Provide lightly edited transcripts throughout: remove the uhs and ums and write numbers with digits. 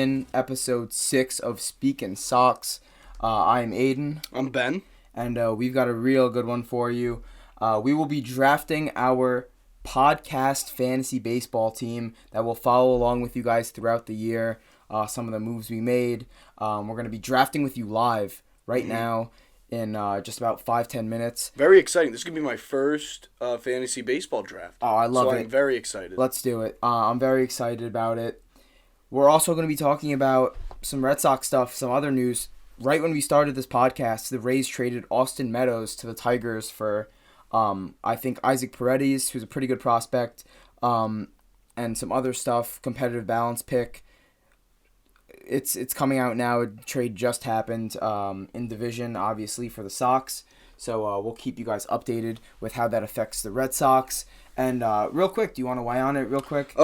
in episode 6 of Speakin Sox. I'm Aiden. I'm Ben. And we've got a real good one for you. We will be drafting our podcast fantasy baseball team that will follow along with you guys throughout the year. Some of the moves we made. We're going to be drafting with you live right now in just about 5-10 minutes. Very exciting. This is going to be my first fantasy baseball draft. Oh, I love it. So I'm very excited. Let's do it. I'm very excited about it. We're also going to be talking about some Red Sox stuff, some other news. Right when we started this podcast, the Rays traded Austin Meadows to the Tigers for, I think, Isaac Paredes, who's a pretty good prospect, and some other stuff, competitive balance pick. It's coming out now. A trade just happened in division, obviously, for the Sox. So we'll keep you guys updated with how that affects the Red Sox. And real quick, do you want to weigh on it real quick?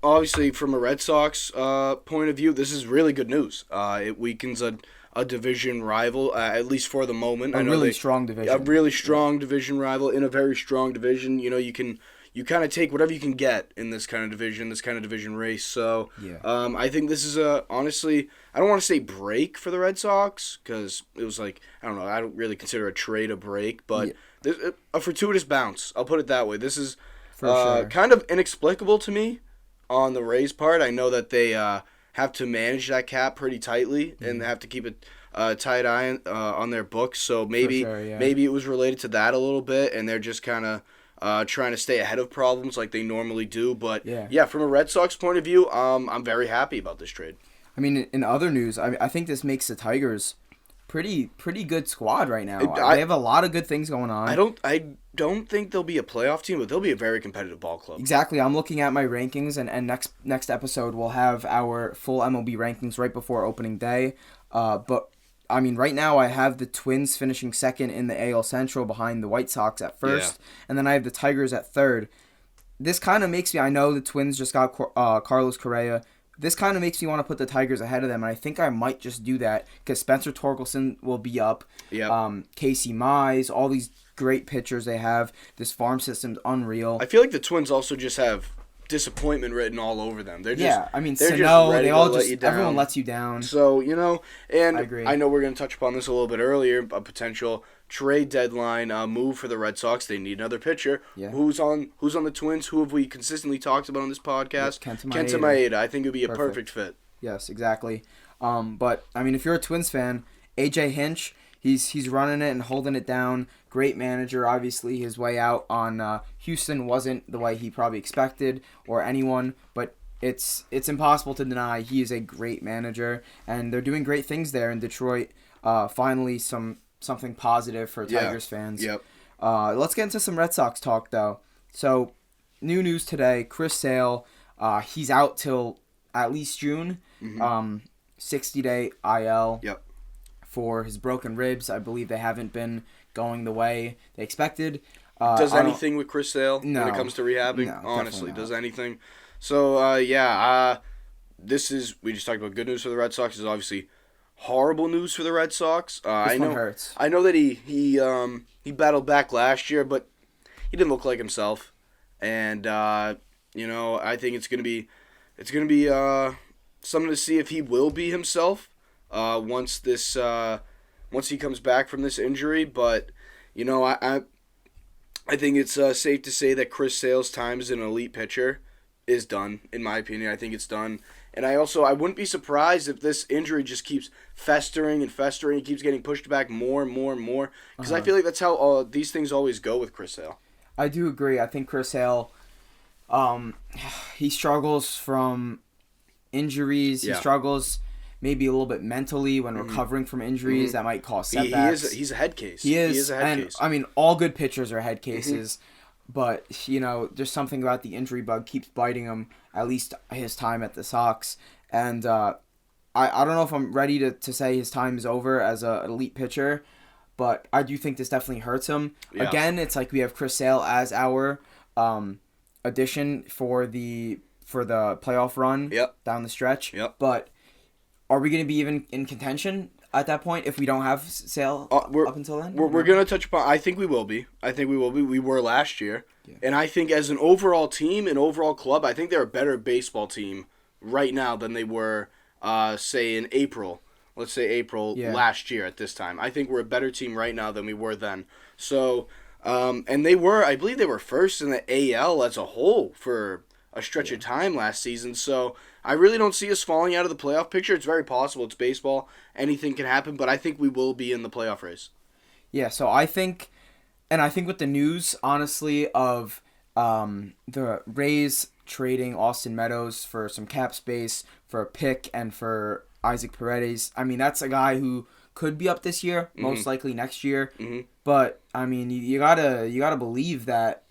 Obviously, from a Red Sox point of view, this is really good news. It weakens a division rival, at least for the moment. A really strong division. A really strong division rival in a very strong division. You know, you kind of take whatever you can get in this kind of division race. So, yeah. I think this is honestly, I don't want to say break for the Red Sox because it was like, I don't know, I don't really consider a trade a break, but a fortuitous bounce. I'll put it that way. This is sure. Kind of inexplicable to me on the Rays' part. I know that they have to manage that cap pretty tightly and have to keep a tight eye on their books. So maybe maybe it was related to that a little bit, and they're just kind of trying to stay ahead of problems like they normally do. But yeah, from a Red Sox point of view, I'm very happy about this trade. I mean, in other news, I think this makes the Tigers pretty good squad right now. They have a lot of good things going on. I don't think they'll be a playoff team, but they'll be a very competitive ball club. Exactly. I'm looking at my rankings, and next episode we'll have our full MLB rankings right before opening day. But I mean, right now I have the Twins finishing second in the AL Central behind the White Sox at first, and then I have the Tigers at third. This kind of makes me, I know the Twins just got Carlos Correa. This kind of makes me want to put the Tigers ahead of them, and I think I might just do that because Spencer Torkelson will be up. Casey Mize, all these great pitchers they have. This farm system's unreal. I feel like the Twins also just have disappointment written all over them. They're just Sano, they all just everyone lets you down. So, and I agree. I know we're going to touch upon this a little bit earlier, a potential trade deadline move for the Red Sox. They need another pitcher. Yeah. Who's on the Twins? Who have we consistently talked about on this podcast? Kenta Maeda. I think it would be a perfect fit. Yes, exactly. But I mean, if you're a Twins fan, AJ Hinch, he's running it and holding it down. Great manager. Obviously, his way out on Houston wasn't the way he probably expected or anyone, but it's impossible to deny he is a great manager, and they're doing great things there in Detroit. Finally, something positive for Tigers fans. Yep. Let's get into some Red Sox talk, though. So, new news today, Chris Sale, he's out till at least June. 60-day IL for his broken ribs. I believe they haven't been going the way they expected. Does anything with Chris Sale when it comes to rehabbing? No, honestly, does anything. So, this is, we just talked about good news for the Red Sox. This is obviously horrible news for the Red Sox. This one hurts. I know that he battled back last year, but he didn't look like himself. And I think it's gonna be something to see if he will be himself once he comes back from this injury. But I think it's safe to say that Chris Sale's time as an elite pitcher is done. In my opinion, I think it's done. And I wouldn't be surprised if this injury just keeps festering and festering. He keeps getting pushed back more and more and more. Because I feel like that's how these things always go with Chris Sale. I do agree. I think Chris Sale, he struggles from injuries. Yeah. He struggles maybe a little bit mentally when recovering from injuries. That might cause setbacks. He's a head case. He is a head case. I mean, all good pitchers are head cases. But, there's something about the injury bug keeps biting him, at least his time at the Sox. And I don't know if I'm ready to say his time is over as an elite pitcher, but I do think this definitely hurts him. Yeah. Again, it's like we have Chris Sale as our addition for the playoff run down the stretch. Yep. But are we going to be even in contention at that point if we don't have Sale up until then? We're going to touch upon. I think we will be. We were last year. Yeah. And I think as an overall team, an overall club, I think they're a better baseball team right now than they were say in April. Let's say April last year at this time. I think we're a better team right now than we were then. So, and I believe they were first in the AL as a whole for a stretch of time last season. So I really don't see us falling out of the playoff picture. It's very possible. It's baseball. Anything can happen, but I think we will be in the playoff race. Yeah, so I think with the news, honestly, of the Rays trading Austin Meadows for some cap space, for a pick, and for Isaac Paredes, I mean, that's a guy who could be up this year, most likely next year. But I mean, you gotta believe that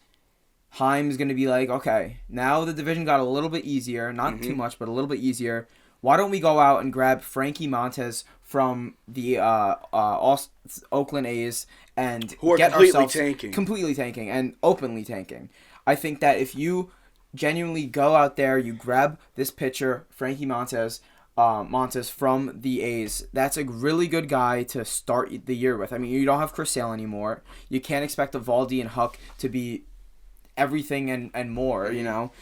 Heim's gonna be like, okay, now the division got a little bit easier, not too much, but a little bit easier. Why don't we go out and grab Frankie Montes from the Oakland A's and who are get completely tanking and openly tanking? I think that if you genuinely go out there, you grab this pitcher, Frankie Montes from the A's, that's a really good guy to start the year with. I mean, you don't have Chris Sale anymore. You can't expect Evaldi and Huck to be everything and more, you know.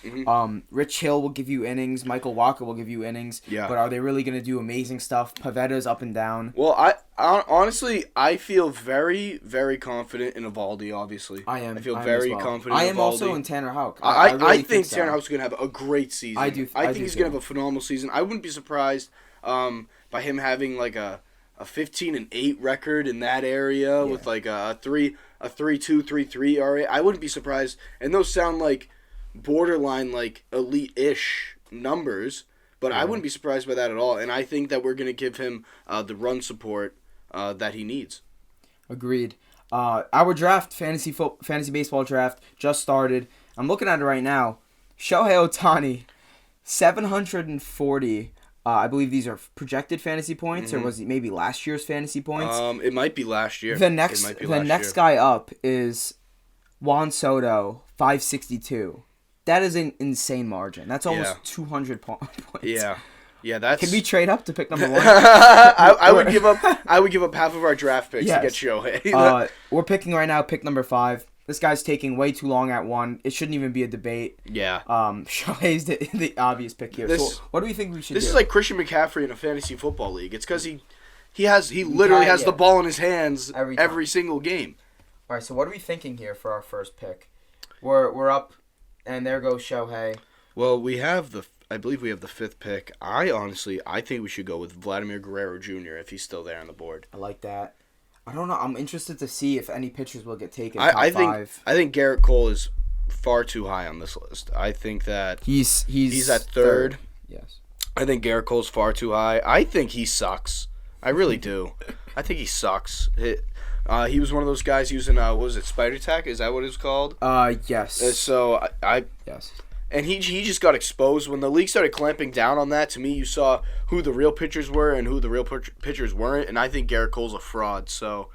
Rich Hill will give you innings. Michael Walker will give you innings. Yeah. But are they really going to do amazing stuff? Pavetta's up and down. Well, I honestly, I feel very, very confident in Evaldi, obviously. I feel very confident in Evaldi. I am also in Tanner Houck. I really think so. Tanner Houck's going to have a great season. I think he's going to have a phenomenal season. I wouldn't be surprised by him having like a 15-8 record in that area with like a 3.2, 3.3 ERA. I wouldn't be surprised. And those sound like borderline like elite-ish numbers, but I wouldn't be surprised by that at all. And I think that we're going to give him the run support that he needs. Agreed. Our draft, fantasy baseball draft, just started. I'm looking at it right now. Shohei Ohtani, 740. I believe these are projected fantasy points, or was it maybe last year's fantasy points? It might be last year. The next guy up is Juan Soto, 562. That is an insane margin. That's almost 200 points. Yeah, that's. Can we trade up to pick number 1? I would give up. I would give up half of our draft picks to get Shohei. We're picking right now. Pick number 5. This guy's taking way too long at 1. It shouldn't even be a debate. Yeah. Shohei's the obvious pick here. So what do we think we should do? This is like Christian McCaffrey in a fantasy football league. It's because he literally has the ball in his hands every single game. All right. So what are we thinking here for our first pick? We're up, and there goes Shohei. Well, I believe we have the 5th pick. I think we should go with Vladimir Guerrero Jr. if he's still there on the board. I like that. I don't know. I'm interested to see if any pitchers will get taken. I think Garrett Cole is far too high on this list. I think that he's at 3rd. Yes. I think Garrett Cole's far too high. I think he sucks. I really do. I think he sucks. He was one of those guys using what was it, Spider Tack? Is that what it's called? Yes. So yes. And he just got exposed. When the league started clamping down on that, to me, you saw who the real pitchers were and who the real pitchers weren't. And I think Garrett Cole's a fraud. So,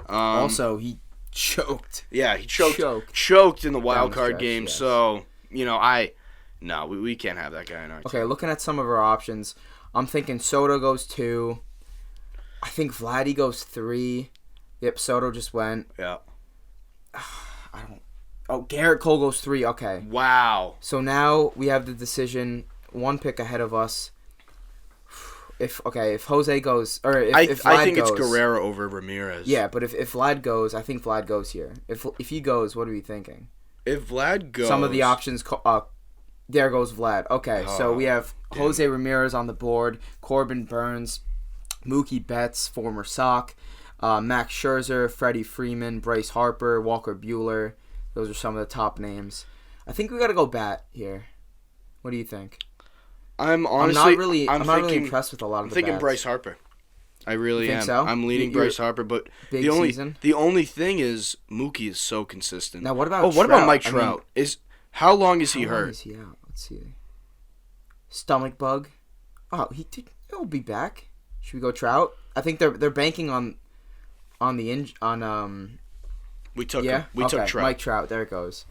also, he choked. Yeah, he choked in the wild card game. Yes. So, we can't have that guy in our team. Okay, looking at some of our options, I'm thinking Soto goes 2. I think Vladdy goes 3. Yep, Soto just went. Yeah. Garrett Cole goes 3. Okay. Wow. So now we have the decision, 1 pick ahead of us. If Jose goes, or if Vlad I think goes, it's Guerrero over Ramirez. Yeah, but if Vlad goes, I think Vlad goes here. If he goes, what are we thinking? If Vlad goes, some of the options. There goes Vlad. Okay, so we have Jose Ramirez on the board, Corbin Burns, Mookie Betts, former Sox, Max Scherzer, Freddie Freeman, Bryce Harper, Walker Buehler. Those are some of the top names. I think we got to go bat here. What do you think? I'm not really impressed with a lot of the bats. I'm thinking Bryce Harper. I really am. So? I'm leaning Bryce Harper, but the only thing is Mookie is so consistent. Now what about Mike Trout? How long is he hurt? How long is he out? Let's see. Stomach bug. Oh, he'll be back. Should we go Trout? I think they're banking on We took Trout. Mike Trout. There it goes.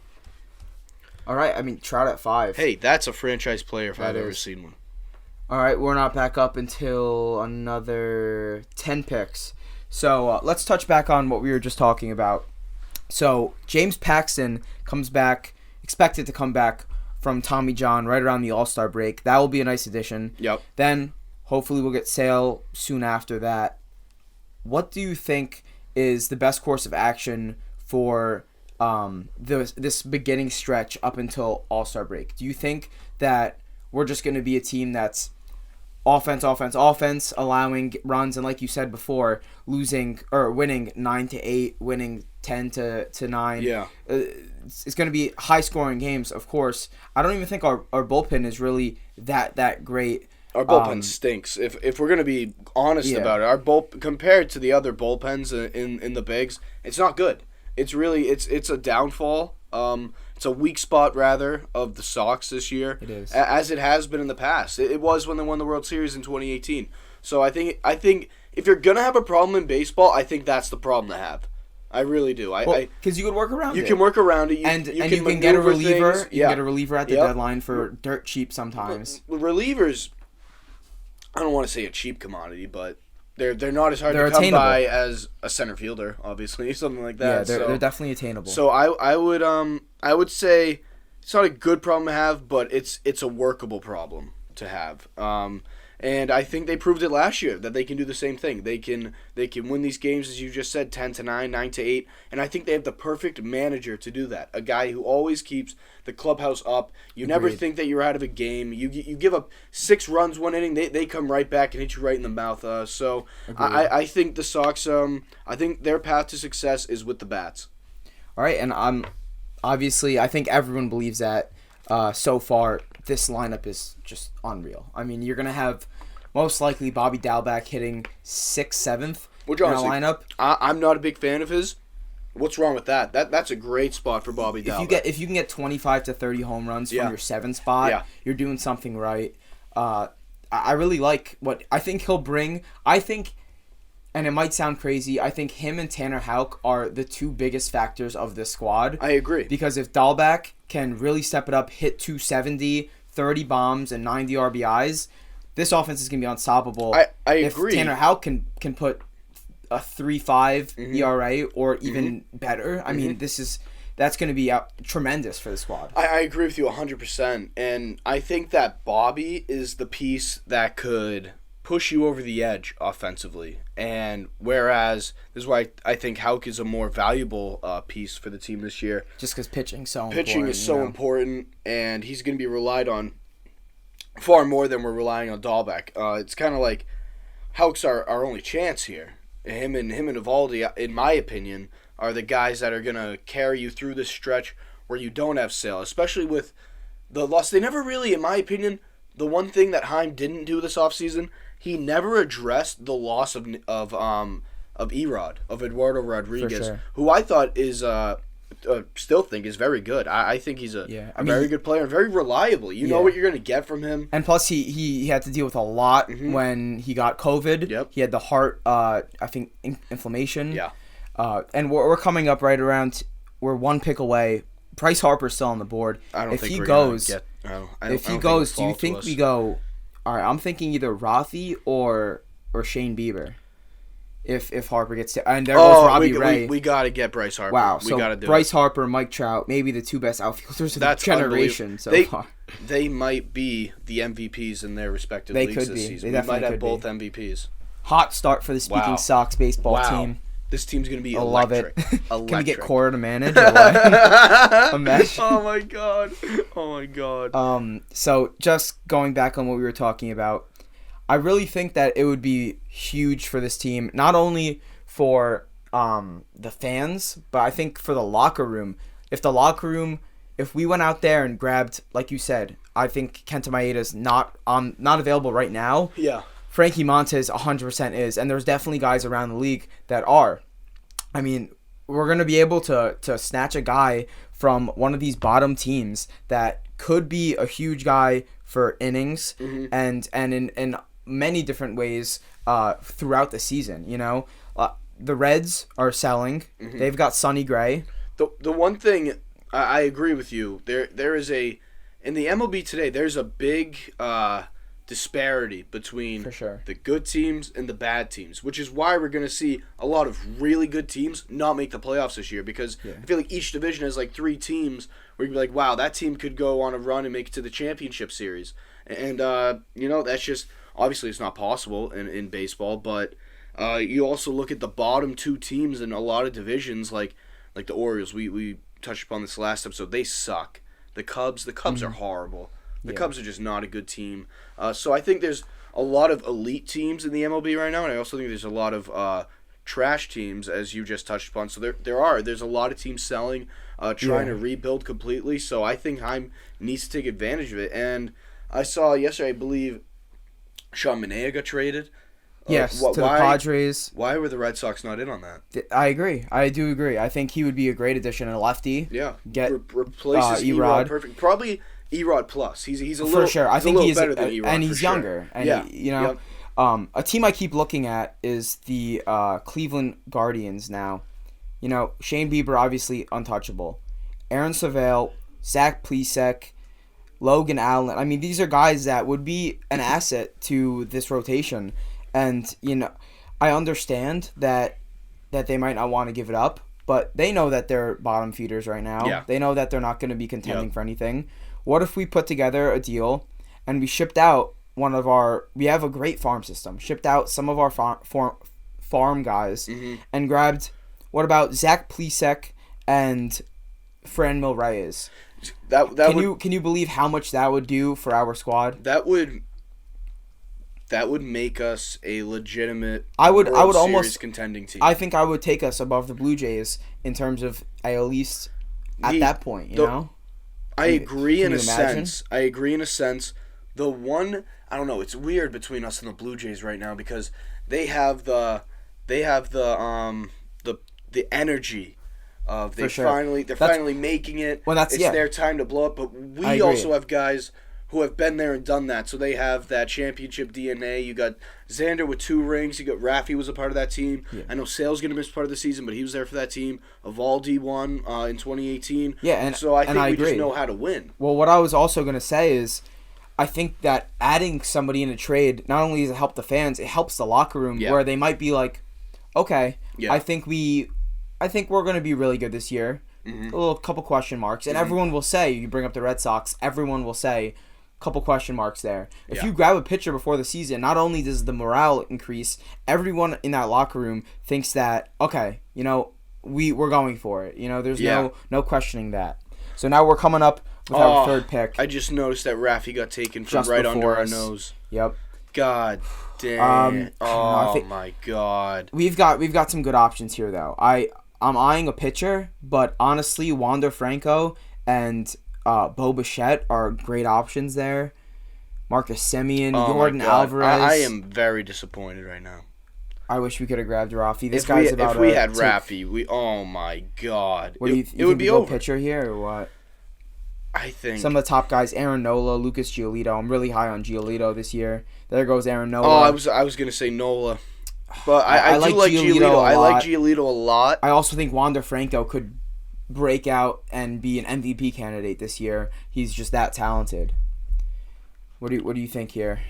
All right. I mean, Trout at 5. Hey, that's a franchise player if I've ever seen one. All right. We're not back up until another 10 picks. So let's touch back on what we were just talking about. So James Paxton comes back, expected to come back from Tommy John right around the All-Star break. That will be a nice addition. Yep. Then Hopefully we'll get Sale soon after that. What do you think is the best course of action for this beginning stretch up until All-Star break? Do you think that we're just going to be a team that's offense, allowing runs, and like you said before, winning 9-8, winning 10-9? Yeah. It's going to be high-scoring games, of course. I don't even think our bullpen is really that great. Our bullpen stinks. If we're gonna be honest about it, our compared to the other bullpens in the bigs, it's not good. It's really it's a downfall. It's a weak spot rather of the Sox this year. It is, as it has been in the past. It was when they won the World Series in 2018. So I think if you're gonna have a problem in baseball, I think that's the problem to have. I really do. Because you could work around it. You can work around it. You can get a reliever. Things. You can get a reliever at the deadline for dirt cheap sometimes. Relievers, I don't want to say a cheap commodity, but they're not as hard to come attainable by as a center fielder, obviously, something like that. Yeah, they're definitely attainable. So I would say it's not a good problem to have, but it's a workable problem to have. And I think they proved it last year that they can do the same thing. They can win these games, as you just said, 10-9, 9-8, and I think they have the perfect manager to do that. A guy who always keeps the clubhouse up. You never think that you're out of a game. You give up 6 runs one inning, they come right back and hit you right in the mouth. So I think the Sox, I think their path to success is with the bats. All right, and obviously I think everyone believes that so far. This lineup is just unreal. I mean, you're going to have most likely Bobby Dalbec hitting 6th, 7th Which in honestly, a lineup. I'm not a big fan of his. What's wrong with that? That's a great spot for Bobby Dalbec. If you can get 25 to 30 home runs from your 7th spot, you're doing something right. I really like what I think he'll bring. I think, and it might sound crazy, I think him and Tanner Houck are the 2 biggest factors of this squad. I agree. Because if Dalbec can really step it up, hit 270, 30 bombs, and 90 RBIs, this offense is going to be unstoppable. I agree. If Tanner Houck can put a 3.5 ERA or even better, I mean, that's going to be tremendous for the squad. I agree with you 100%, and I think that Bobby is the piece that could push you over the edge offensively, and whereas this is why I think Houck is a more valuable piece for the team this year. Just because pitching is so important, and he's going to be relied on far more than we're relying on Dalbec. It's kind of like Houck's our only chance here. Him and Eovaldi, in my opinion, are the guys that are going to carry you through this stretch where you don't have Sale, especially with the loss. They never really, in my opinion, the one thing that Heim didn't do this offseason, he never addressed the loss of Erod, of Eduardo Rodriguez, who I thought is still think is very good. I think he's a very good player, very reliable. You know what you're going to get from him. And plus, he had to deal with a lot when he got COVID. Yep. He had the heart, I think, inflammation. Yeah. And we're coming up right around, we're 1 pick away. Bryce Harper's still on the board. I don't if think he we're goes, gonna get, if he goes, do you think we go? All right, I'm thinking either Rothy or Shane Bieber. If Harper gets to, and there goes Robbie Ray. We got to get Bryce Harper. Wow, we got to do Bryce Harper, Mike Trout, maybe the 2 best outfielders of the generation so far. They might be the MVPs in their respective leagues this season. They might have both MVPs. Hot start for the Speakin Sox baseball team. This team's going to be electric. Love it. Can we get Cora to manage? Or what? Imagine. Oh, my God. So, just going back on what we were talking about, I really think that it would be huge for this team, not only for the fans, but I think for the locker room. If we went out there and grabbed, like you said, I think Kenta Maeda's not available right now. Yeah. Frankie Montes 100% is, and there's definitely guys around the league that are. I mean, we're going to be able to snatch a guy from one of these bottom teams that could be a huge guy for innings and in many different ways throughout the season. You know, the Reds are selling. They've got Sonny Gray. The one thing I agree with you. There is in the MLB today. There's a big disparity between the good teams and the bad teams, which is why we're going to see a lot of really good teams not make the playoffs this year, because I feel like each division has like 3 teams where you'd be like, wow, that team could go on a run and make it to the championship series. And, that's just Obviously, it's not possible in baseball, but you also look at the bottom 2 teams in a lot of divisions, like the Orioles. We touched upon this last episode. They suck. The Cubs are horrible. The Cubs are just not a good team. So I think there's a lot of elite teams in the MLB right now, and I also think there's a lot of trash teams, as you just touched upon. So there's a lot of teams selling, trying to rebuild completely. So I think Heim needs to take advantage of it. And I saw yesterday, I believe, Sean Manaea got traded. Yes, to the Padres. Why were the Red Sox not in on that? I agree. I do agree. I think he would be a great addition, a lefty. Yeah, replaces Erod perfect. Probably Erod plus. He's a little, for sure. I think he's better than Erod, and he's younger. Sure. And he, a team I keep looking at is the Cleveland Guardians now. Shane Bieber, obviously untouchable. Aaron Savale, Zach Plesac, Logan Allen. I mean, these are guys that would be an asset to this rotation. And, I understand that they might not want to give it up, but they know that they're bottom feeders right now. Yeah. They know that they're not going to be contending for anything. What if we put together a deal and we shipped out we have a great farm system, shipped out some of our farm guys and grabbed, what about Zach Plesac and Franmil Reyes? Can you believe how much that would do for our squad? That would make us a legitimate World Series almost contending team. I think I would take us above the Blue Jays in terms of at least at that point, I agree in a sense. The one, I don't know, it's weird between us and the Blue Jays right now because they have the energy of they're finally making it. Well, it's their time to blow up, but we also have guys who have been there and done that. So they have that championship DNA. You got Xander with 2 rings. You got Raffy was a part of that team. Yeah. I know Sale's going to miss part of the season, but he was there for that team. Evaldi won in 2018. Yeah, and so I think we agree. just know how to win. Well, what I was also going to say is I think that adding somebody in a trade, not only does it help the fans, it helps the locker room where they might be like, okay, I think we're going to be really good this year. Mm-hmm. A little couple question marks. And everyone will say, you bring up the Red Sox, everyone will say, couple question marks there. If you grab a pitcher before the season, not only does the morale increase, everyone in that locker room thinks that, okay, we're going for it. There's no questioning that. So now we're coming up with our third pick. I just noticed that Raffy got taken from just right under our nose. Yep. God damn. My God. We've got some good options here though. I'm eyeing a pitcher, but honestly, Wander Franco and Bo Bichette are great options there. Marcus Semien, Jordan Alvarez. I am very disappointed right now. I wish we could have grabbed Raffy. If we had Raffy, oh my God. What do you think? It would be over. Pitcher here or what? I think some of the top guys: Aaron Nola, Lucas Giolito. I'm really high on Giolito this year. There goes Aaron Nola. Oh, I was gonna say Nola, but I do like Giolito. I like Giolito a lot. I also think Wander Franco could break out and be an MVP candidate this year. He's just that talented. What do you think here?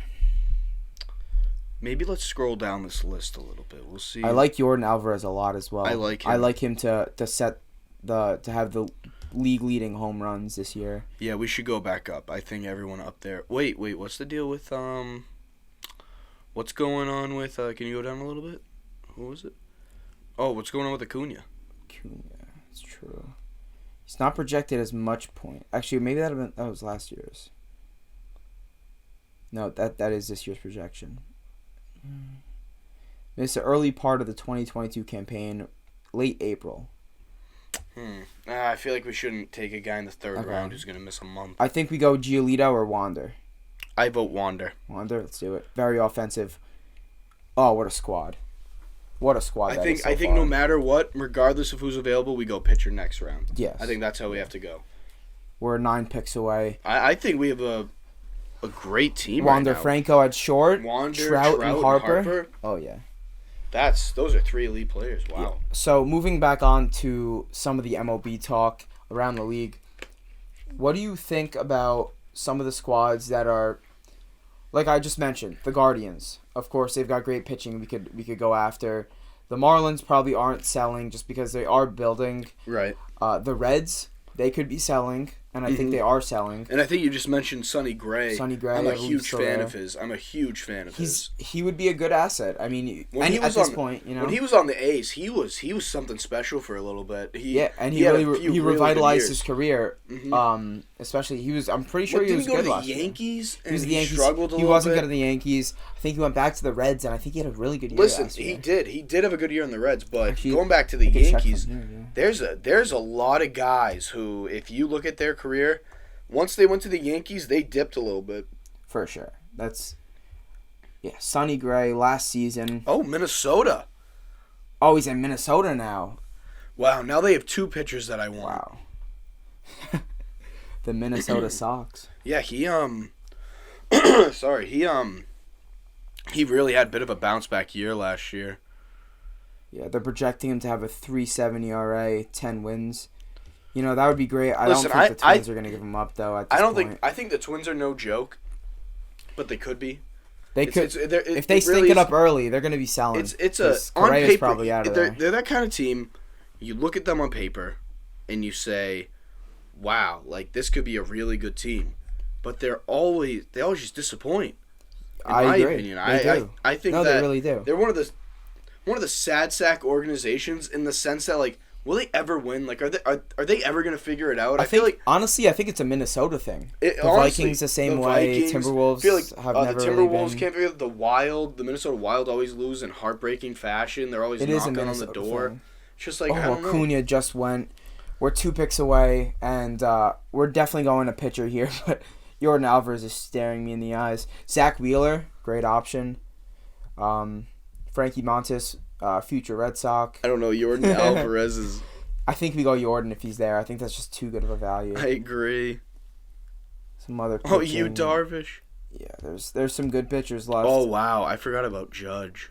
Maybe let's scroll down this list a little bit. We'll see. I like Jordan Alvarez a lot as well. I like him. I like him to have the league leading home runs this year. Yeah, we should go back up. I think everyone up there. Wait, what's the deal with what's going on with can you go down a little bit? Who was it? Oh, what's going on with Acuna? It's true. He's not projected as much point. Actually, maybe that was last year's. No, that is this year's projection. It's the early part of the 2022 campaign, late April. I feel like we shouldn't take a guy in the third round who's going to miss a month. I think we go Giolito or Wander. I vote Wander. Wander, let's do it. Very offensive. Oh, what a squad. What a squad I think no matter what, regardless of who's available, we go pitcher next round. Yes. I think that's how we have to go. We're 9 picks away. I think we have a great team Wander right now. Franco at short. Wander, Trout and Harper. Oh, yeah. Those are 3 elite players. Wow. Yeah. So moving back on to some of the MLB talk around the league, what do you think about some of the squads that are, like I just mentioned, the Guardians? Of course, they've got great pitching. We could go after. The Marlins probably aren't selling just because they are building. Right. The Reds, they could be selling. and I think they are selling. And I think you just mentioned Sonny Gray. Sonny Gray, I'm a huge fan of his. He would be a good asset. I mean, at this point, you know, when he was on the A's, he was something special for a little bit. He revitalized his career. Especially I'm pretty sure he was good last year. He was the Yankees. Struggled a little bit. He wasn't good at the Yankees. I think he went back to the Reds, and I think he had a really good year. Listen, he did. He did have a good year in the Reds, but going back to the Yankees, there's a lot of guys who, if you look at their career, once they went to the Yankees, they dipped a little bit. For sure. Sonny Gray last season. Oh, Minnesota. Oh, he's in Minnesota now. Wow, now they have two pitchers that I want. Wow. The Minnesota Sox. Yeah, he really had a bit of a bounce back year last year. Yeah, they're projecting him to have a 3.7 ERA, 10 wins. You know, that would be great. I don't think the Twins are going to give him up, though, at this point. I think the Twins are no joke, but they could be. They could. If they stink it up early, they're going to be selling. On paper, probably out of there. They're that kind of team. You look at them on paper, and you say, wow, like, this could be a really good team. But they always just disappoint. In my opinion. I think that they really do. They're one of the sad sack organizations in the sense that, like, will they ever win? Like, are they ever going to figure it out? Honestly, I think it's a Minnesota thing. Vikings the same way. Timberwolves have never the Timberwolves been. Can't figure it out. The Minnesota Wild always lose in heartbreaking fashion. They're always knocking on the door. Thing. It's just like, I don't know. Acuna just went. We're 2 picks away, and we're definitely going to pitcher here, but Jordan Alvarez is staring me in the eyes. Zach Wheeler, great option. Frankie Montas, future Red Sox. I don't know. Jordan Alvarez is... I think we go Jordan if he's there. I think that's just too good of a value. I agree. Some other pitching. Oh, you Darvish. Yeah, there's some good pitchers left. Oh, wow. I forgot about Judge.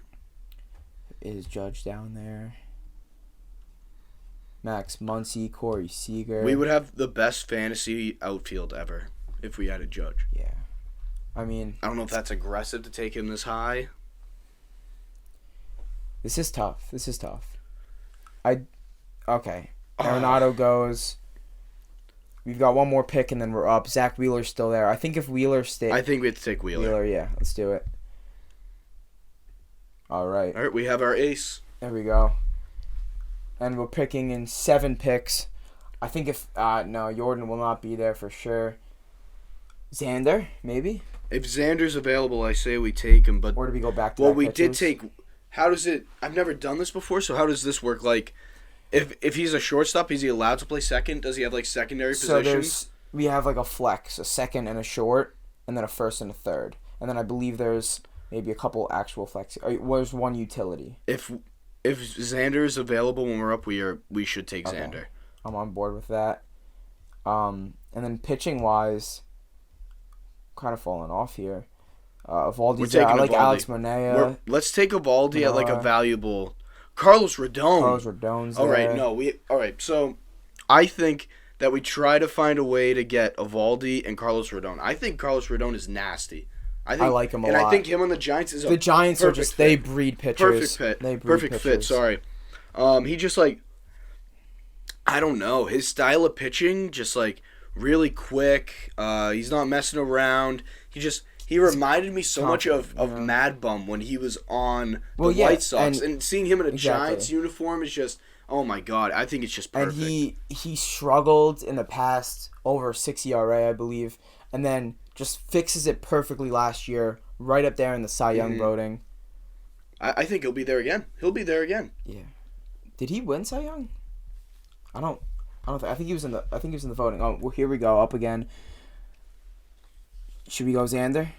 Is Judge down there? Max Muncy, Corey Seager. We would have the best fantasy outfield ever if we had a Judge. Yeah. I mean... I don't know if that's aggressive to take him this high. This is tough. Okay. Arenado goes. We've got one more pick, and then we're up. Zach Wheeler's still there. I think if Wheeler stays... I think we have to take Wheeler. Yeah. Let's do it. All right. All right, we have our ace. There we go. And we're picking in 7 picks. I think if... no, Jordan will not be there for sure. Xander, maybe? If Xander's available, I say we take him, but... Or do we go back to we did take... How does it... I've never done this before, so how does this work? Like, if he's a shortstop, is he allowed to play second? Does he have, like, secondary positions? We have, like, a flex, a second and a short, and then a first and a third. And then I believe there's maybe a couple actual flex. There's one utility. If Xander is available when we're up, we should take Xander. I'm on board with that. And then pitching-wise, kind of falling off here. Evaldi's there. I like Evaldi. Alex Monea. Let's take Evaldi at like a valuable. Carlos Rodon's there. All right. So, I think that we try to find a way to get Evaldi and Carlos Rodon. I think Carlos Rodon is nasty. I like him a lot. And I think him on the Giants is the Giants are just fit. They breed pitchers. Perfect fit. Sorry. He just like, I don't know, his style of pitching just like really quick. He's not messing around. He reminded me so much of Mad Bum when he was on the White Sox. And seeing him in a Giants uniform is just, oh my God, I think it's just perfect. And he struggled in the past over 6 ERA, I believe, and then just fixes it perfectly last year, right up there in the Cy Young voting. I think he'll be there again. Yeah. Did he win Cy Young? I think he was in the voting. Oh, well, here we go, up again. Should we go Xander?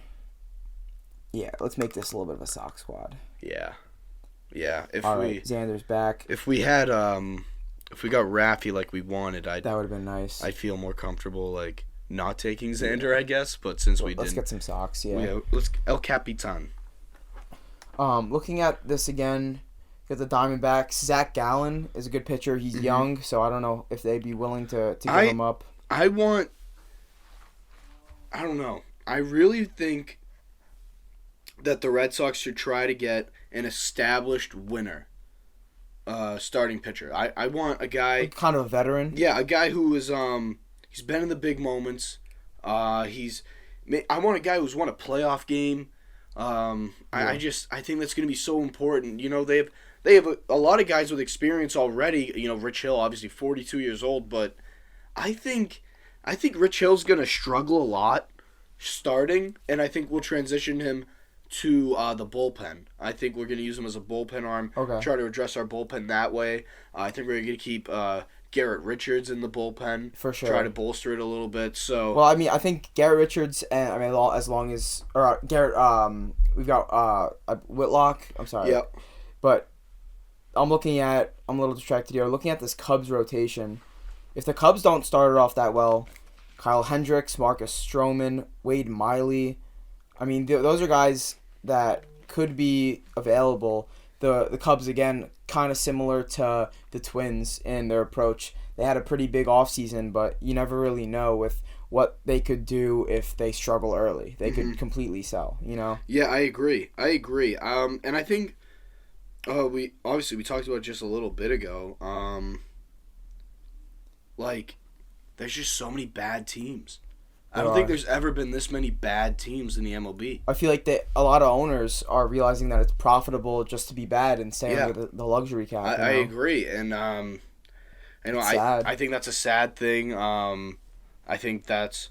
Yeah, let's make this a little bit of a sock squad. Yeah. Xander's back. If we had if we got Raffy like we wanted, that would have been nice. I'd feel more comfortable like not taking Xander, I guess. But since we didn't, let's get some socks. Yeah. Let's El Capitan. Looking at this again, got the Diamondbacks. Zach Gallen is a good pitcher. He's young, so I don't know if they'd be willing to give him up. I don't know. I really think that the Red Sox should try to get an established winner, starting pitcher. I want a guy... kind of a veteran? Yeah, a guy who is... He's been in the big moments. I want a guy who's won a playoff game. I think that's going to be so important. They have a lot of guys with experience already. Rich Hill, obviously 42 years old, but I think Rich Hill's going to struggle a lot starting, and I think we'll transition him to the bullpen. I think we're going to use him as a bullpen arm. Okay. Try to address our bullpen that way. I think we're going to keep Garrett Richards in the bullpen. For sure. Try to bolster it a little bit. So. Well, I think Garrett Richards and Garrett. We've got Whitlock. I'm sorry. Yep. But I'm a little distracted here. Looking at this Cubs rotation, if the Cubs don't start it off that well, Kyle Hendricks, Marcus Stroman, Wade Miley. Those are guys that could be available. The Cubs, again, kind of similar to the Twins in their approach. They had a pretty big offseason, but you never really know with what they could do if they struggle early. They could completely sell, Yeah, I agree. And I think we talked about it just a little bit ago. There's just so many bad teams. I don't think there's ever been this many bad teams in the MLB. I feel like a lot of owners are realizing that it's profitable just to be bad and stay under the luxury cap. I agree, and I think that's a sad thing. I think that's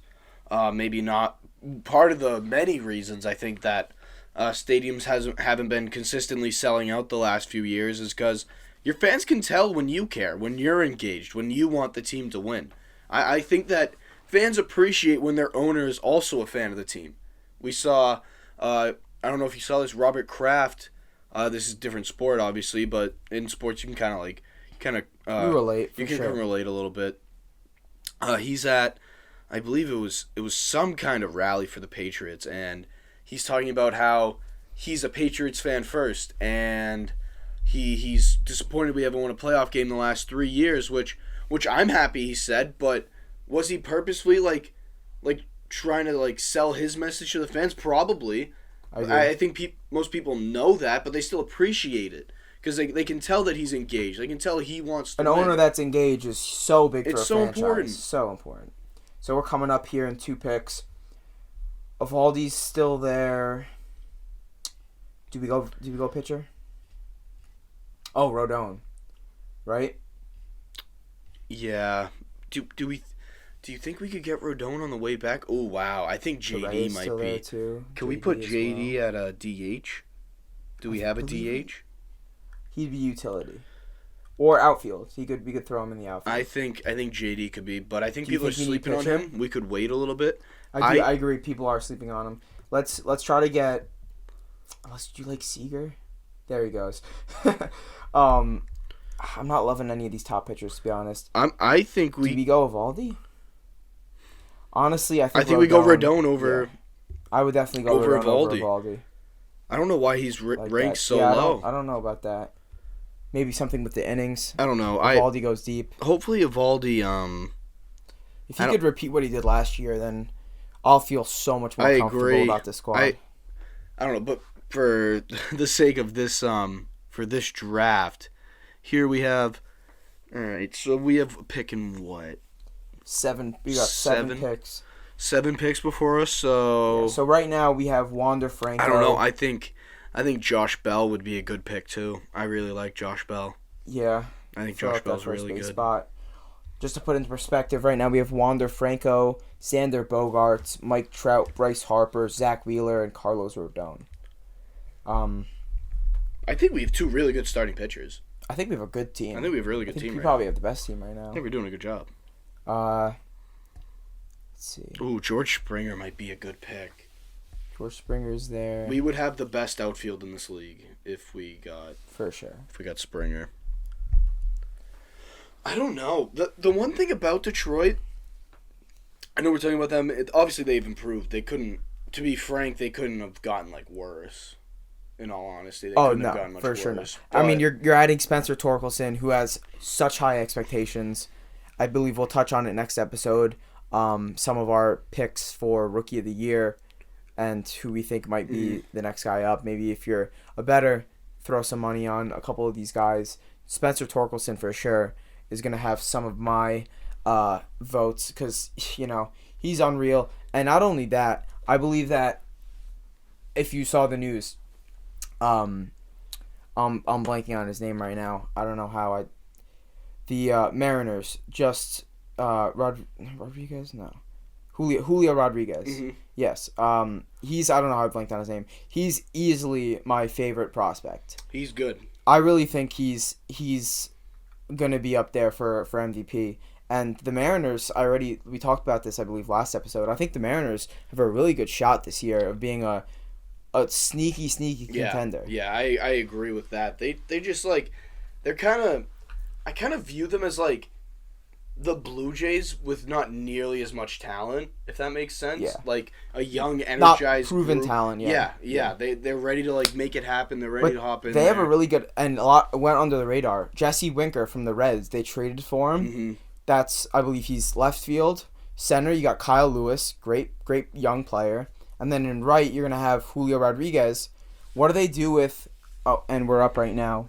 maybe not part of the many reasons. I think that stadiums haven't been consistently selling out the last few years is because your fans can tell when you care, when you're engaged, when you want the team to win. I think that fans appreciate when their owner is also a fan of the team. We saw, I don't know if you saw this, Robert Kraft. This is a different sport, obviously, but in sports you can relate. You can relate a little bit. He's at, I believe it was some kind of rally for the Patriots, and he's talking about how he's a Patriots fan first, and he's disappointed we haven't won a playoff game the last 3 years, which I'm happy he said, but was he purposefully like trying to sell his message to the fans? Probably. I think most people know that, but they still appreciate it because they can tell that he's engaged. They can tell he wants to win. Owner that's engaged is so big for a franchise. Important. So important. So we're coming up here in 2 picks. Evaldi's still there. Do we go pitcher? Oh, Rodon. Right? Yeah. Do you think we could get Rodon on the way back? Oh, wow. I think JD might be. There too. Can we put JD at a DH? Do we have a DH? He'd be utility. Or outfield. We could throw him in the outfield. I think JD could be, but I think people are sleeping on him. We could wait a little bit. I agree. People are sleeping on him. Let's try to get. Unless do you like Seager? There he goes. I'm not loving any of these top pitchers, to be honest. I think do we go Evaldi? Honestly, I think we go Rodon over. Yeah. I would definitely go over Rodon over Evaldi. I don't know why he's ranked so low. I don't know about that. Maybe something with the innings. I don't know. Evaldi goes deep. Hopefully Evaldi. If he could repeat what he did last year, then I'll feel so much more comfortable about this squad. I don't know, but for the sake of this for this draft, here we have. All right, so we have picking what? 7. We got 7 picks. 7 picks before us. So. Yeah, so right now we have Wander Franco. I don't know. I think Josh Bell would be a good pick too. I really like Josh Bell. Yeah. I think Josh Bell's really good. Spot. Just to put into perspective, right now we have Wander Franco, Xander Bogaerts, Mike Trout, Bryce Harper, Zach Wheeler, and Carlos Rodon. I think we have 2 really good starting pitchers. I think we have a good team. I think we have a really good team. We probably have the best team right now. I think we're doing a good job. Let's see. Ooh, George Springer might be a good pick. George Springer's there. We would have the best outfield in this league if we got. For sure. If we got Springer. I don't know. The one thing about Detroit, I know we're talking about them. Obviously, they've improved. They couldn't. To be frank, they couldn't have gotten worse. In all honesty, they couldn't have gotten much worse. Sure not. I mean, you're adding Spencer Torkelson, who has such high expectations. I believe we'll touch on it next episode. Some of our picks for Rookie of the Year and who we think might be the next guy up. Maybe if you're a bettor, throw some money on a couple of these guys. Spencer Torkelson for sure is going to have some of my votes because, he's unreal. And not only that, I believe that if you saw the news, I'm blanking on his name right now. I don't know how the Mariners just Rodriguez? No. Julio Rodriguez. Mm-hmm. Yes. He's, I don't know how I blanked on his name. He's easily my favorite prospect. He's good. I really think he's going to be up there for MVP. And the Mariners, we talked about this, I believe, last episode. I think the Mariners have a really good shot this year of being a sneaky contender. Yeah, I agree with that. They just, like, I kind of view them as, like, the Blue Jays with not nearly as much talent, if that makes sense. Yeah. Like a young, energized, not proven group. talent. Yeah. They're ready to like make it happen. They're ready to hop in. They have a really good, and a lot went under the radar. Jesse Winker from the Reds. They traded for him. Mm-hmm. That's, I believe, he's left field. Center, you got Kyle Lewis, great young player, and then in right you're gonna have Julio Rodriguez. What do they do with? Oh, and we're up right now.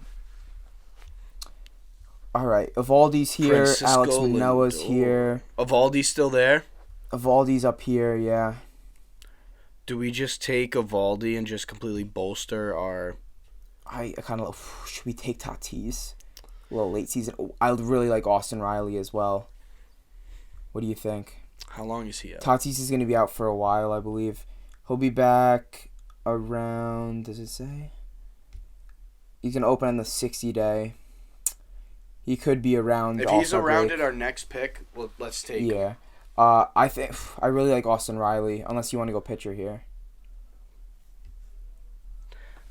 All right, Evaldi's here. Francisco Alex Manoah's Lindor. here. Evaldi's still there? Evaldi's up here, yeah. Do we just take Evaldi and just completely bolster our... I kind of... Should we take Tatis? A little late season. I really like Austin Riley as well. What do you think? How long is he out? Tatis is going to be out for a while, I believe. He'll be back around... Does it say? He's going to open on the 60-day. He could be around. If he's around at our next pick, well, let's take him. Yeah. I really like Austin Riley, unless you want to go pitcher here.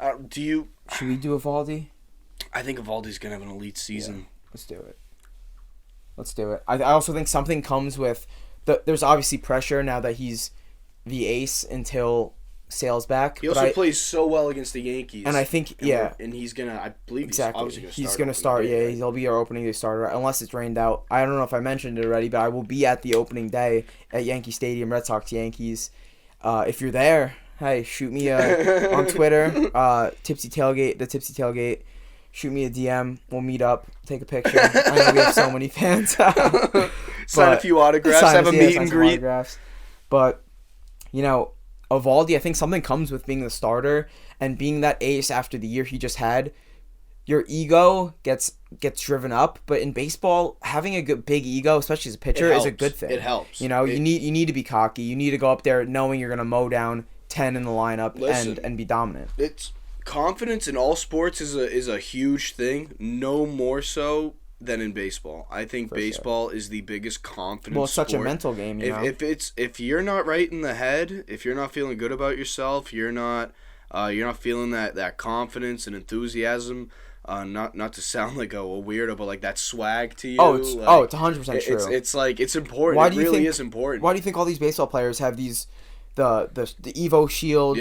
Should we do Evaldi? I think Evaldi's going to have an elite season. Yeah, let's do it. I also think something comes with... There's obviously pressure now that he's the ace until Sale's back. He also plays so well against the Yankees. And I think, and he's going to... I believe exactly. He's going to start. He'll be our opening day starter, unless it's rained out. I don't know if I mentioned it already, but I will be at the opening day at Yankee Stadium, Red Sox Yankees. If you're there, hey, shoot me on Twitter, Tipsy Tailgate. Shoot me a DM. We'll meet up, take a picture. I know we have so many fans. Sign a few autographs, have a meet and greet. But, Evaldi, I think something comes with being the starter and being that ace after the year he just had. Your ego gets driven up, but in baseball, having a good big ego, especially as a pitcher, is a good thing. It helps. You need to be cocky. You need to go up there knowing you're gonna mow down 10 in the lineup and be dominant. It's confidence in all sports is a huge thing. No more so than in baseball. I think baseball is the biggest confidence. Well, it's such sport. A mental game. If you're not right in the head, if you're not feeling good about yourself, you're not feeling that confidence and enthusiasm. Not to sound like a weirdo, but like that swag to you. It's 100% true. It's important. It really is important. Why do you think all these baseball players have these the Evo shields,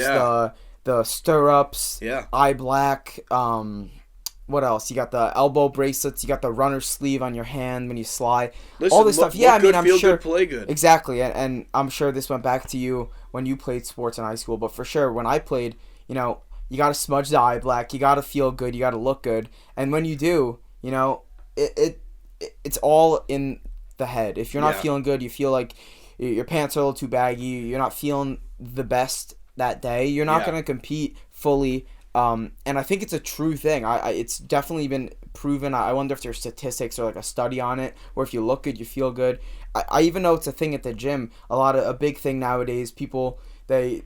the stirrups, eye black, what else? You got the elbow bracelets. You got the runner sleeve on your hand when you slide. All this stuff. Yeah, I'm sure. Good, play good. Exactly, and I'm sure this went back to you when you played sports in high school. But for sure, when I played, you got to smudge the eye black. You got to feel good. You got to look good. And when you do, it's all in the head. If you're not feeling good, you feel like your pants are a little too baggy. You're not feeling the best that day. You're not going to compete fully. And I think it's a true thing. It's definitely been proven. I wonder if there's statistics or like a study on it, where if you look good, you feel good. I even know it's a thing at the gym. A big thing nowadays. People they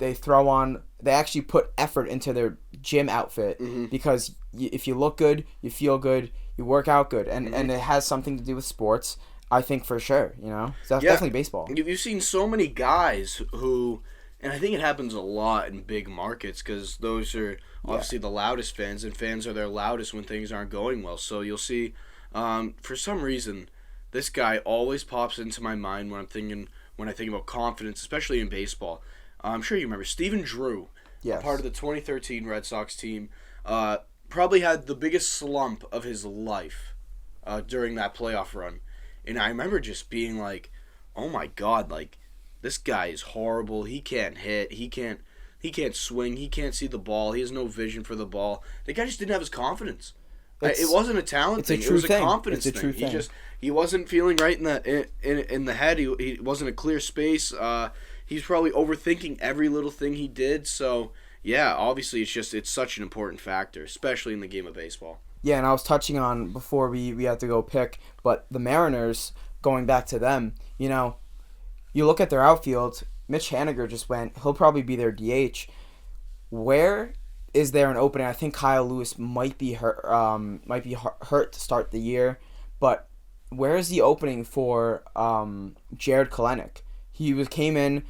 actually put effort into their gym outfit because if you look good, you feel good, you work out good, and it has something to do with sports. I think for sure. So that's definitely baseball. You've seen so many guys who, and I think it happens a lot in big markets because those are obviously the loudest fans, and fans are their loudest when things aren't going well. So you'll see, for some reason, this guy always pops into my mind when I think about confidence, especially in baseball. I'm sure you remember Stephen Drew, part of the 2013 Red Sox team, probably had the biggest slump of his life during that playoff run. And I remember just being like, oh my God, like, this guy is horrible. He can't hit. He can't swing. He can't see the ball. He has no vision for the ball. The guy just didn't have his confidence. It wasn't a talent thing. It was a confidence thing. He wasn't feeling right in the head. He wasn't a clear space. He's probably overthinking every little thing he did. So yeah, obviously it's such an important factor, especially in the game of baseball. Yeah, and I was touching on before we had to go pick, but the Mariners, going back to them, you know, you look at their outfield. Mitch Haniger just went. He'll probably be their DH. Where is there an opening? I think Kyle Lewis might be hurt. Hurt to start the year, but where is the opening for Jared Kalenick? He came in,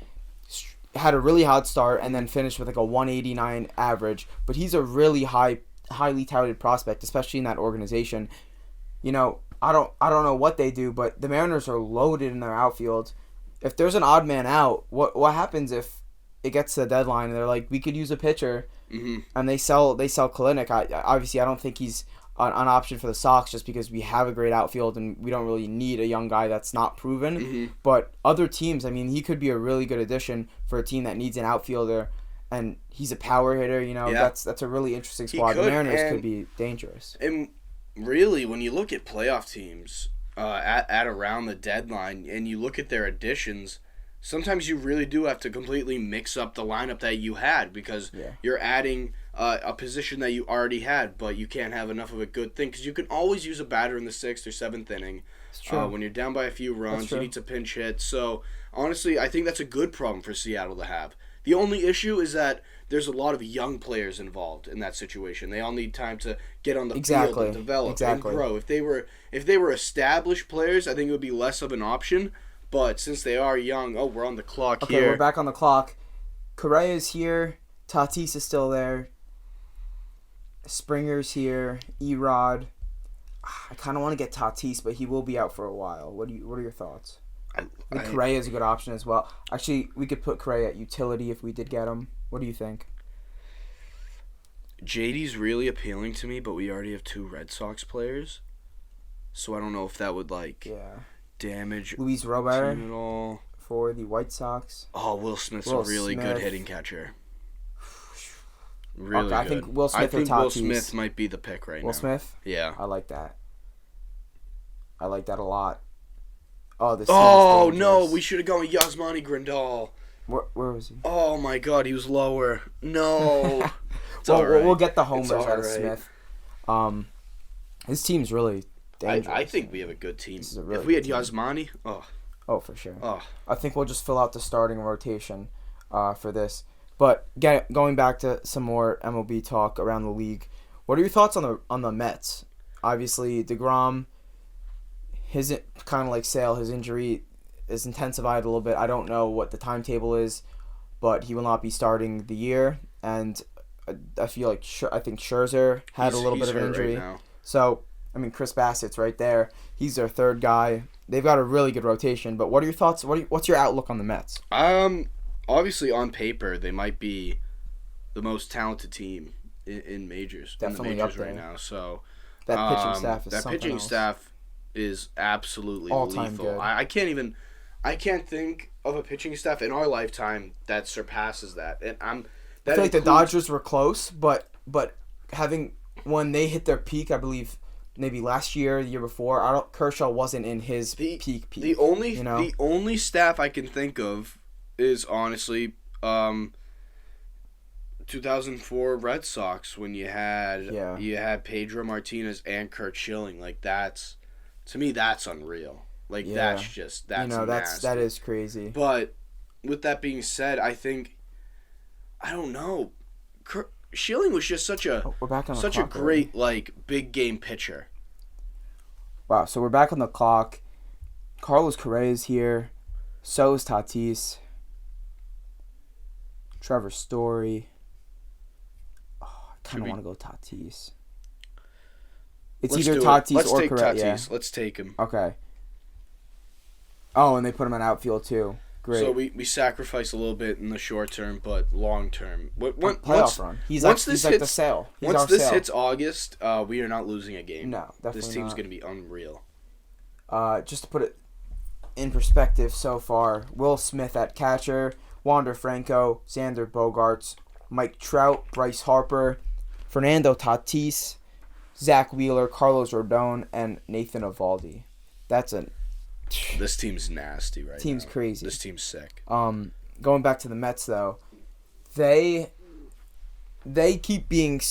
had a really hot start, and then finished with like a 189 average. But he's a really highly touted prospect, especially in that organization. You know, I don't know what they do, but the Mariners are loaded in their outfield. If there's an odd man out, what happens if it gets to the deadline and they're like, we could use a pitcher, and they sell Kalenick? Obviously, I don't think he's an option for the Sox just because we have a great outfield and we don't really need a young guy that's not proven. But other teams, I mean, he could be a really good addition for a team that needs an outfielder, and he's a power hitter. You know, that's a really interesting squad. The Mariners could be dangerous. And really, when you look at playoff teams at around the deadline and you look at their additions, sometimes you really do have to completely mix up the lineup that you had because you're adding a position that you already had, but you can't have enough of a good thing because you can always use a batter in the 6th or 7th inning. It's true. When you're down by a few runs, you need to pinch hit. So, honestly, I think that's a good problem for Seattle to have. The only issue is that there's a lot of young players involved in that situation. They all need time to get on the field and develop and grow. If they were established players, I think it would be less of an option. But since they are young, we're on the clock here. Okay, we're back on the clock. Correa's here. Tatis is still there. Springer's here. Erod. I kind of want to get Tatis, but he will be out for a while. What are your thoughts? I think Correa is a good option as well. Actually, we could put Correa at utility if we did get him. What do you think? JD's really appealing to me, but we already have 2 Red Sox players. So I don't know if that would damage Luis Robert at all. For the White Sox. Oh, Will Smith's a really good hitting catcher. Really good. I think Will Smith Will Smith might be the pick right now. Will Smith? Yeah. I like that. I like that a lot. Oh, no, we should have gone with Yasmani Grandal. Where was he? Oh my God, he was lower. No. We'll get the homers out of Smith. His team's really dangerous. I think we have a good team. If we had Yasmani, for sure. I think we'll just fill out the starting rotation for this. But going back to some more MLB talk around the league, what are your thoughts on the Mets? Obviously, DeGrom, his kind of like Sale, his injury is intensified a little bit. I don't know what the timetable is, but he will not be starting the year. And I feel like I think Scherzer had a little bit of an injury. Right now. So, I mean, Chris Bassett's right there. He's their third guy. They've got a really good rotation. But what are your thoughts? What's your outlook on the Mets? Obviously, on paper, they might be the most talented team in majors. Definitely in the majors up there right now. So that pitching staff is something else. Staff is absolutely all-time lethal. good. I can't think of a pitching staff in our lifetime that surpasses that. And I feel like the Dodgers were close, but having when they hit their peak, I believe maybe last year, the year before, Kershaw wasn't in his peak. The only staff I can think of is honestly 2004 Red Sox when you had Pedro Martinez and Curt Schilling. Like to me that's unreal. Like that's nasty. That is crazy. But with that being said, I don't know. Schilling was just such a great big game pitcher. Wow, so we're back on the clock. Carlos Correa is here. So is Tatis. Trevor Story. I kind of want to go Tatis. It's either Tatis or Correa. Yeah. Let's take him. Okay. Oh, and they put him in outfield too. Great. So we sacrifice a little bit in the short term, but long term. Playoff run. He's like the Sale. Once this hits August, we are not losing a game. No, definitely This team's going to be unreal. Just to put it in perspective so far, Will Smith at catcher, Wander Franco, Xander Bogaerts, Mike Trout, Bryce Harper, Fernando Tatis, Zach Wheeler, Carlos Rodon, and Nathan Eovaldi. This team's nasty right now. Team's crazy. This team's sick. Going back to the Mets though, they keep being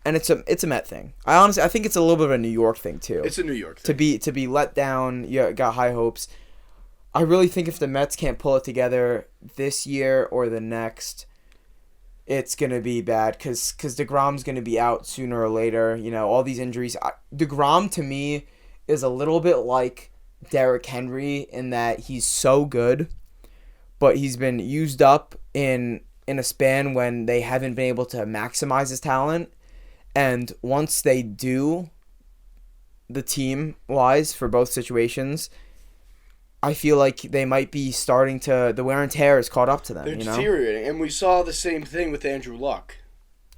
and it's a Met thing. I think it's a little bit of a New York thing too. It's a New York thing. To be let down, you got high hopes. I really think if the Mets can't pull it together this year or the next, it's going to be bad because DeGrom's going to be out sooner or later. All these injuries. DeGrom, to me, is a little bit like Derrick Henry in that he's so good, but he's been used up in a span when they haven't been able to maximize his talent. And once they do, the team-wise, for both situations, I feel like they might be starting to... The wear and tear is caught up to them, They're deteriorating. And we saw the same thing with Andrew Luck.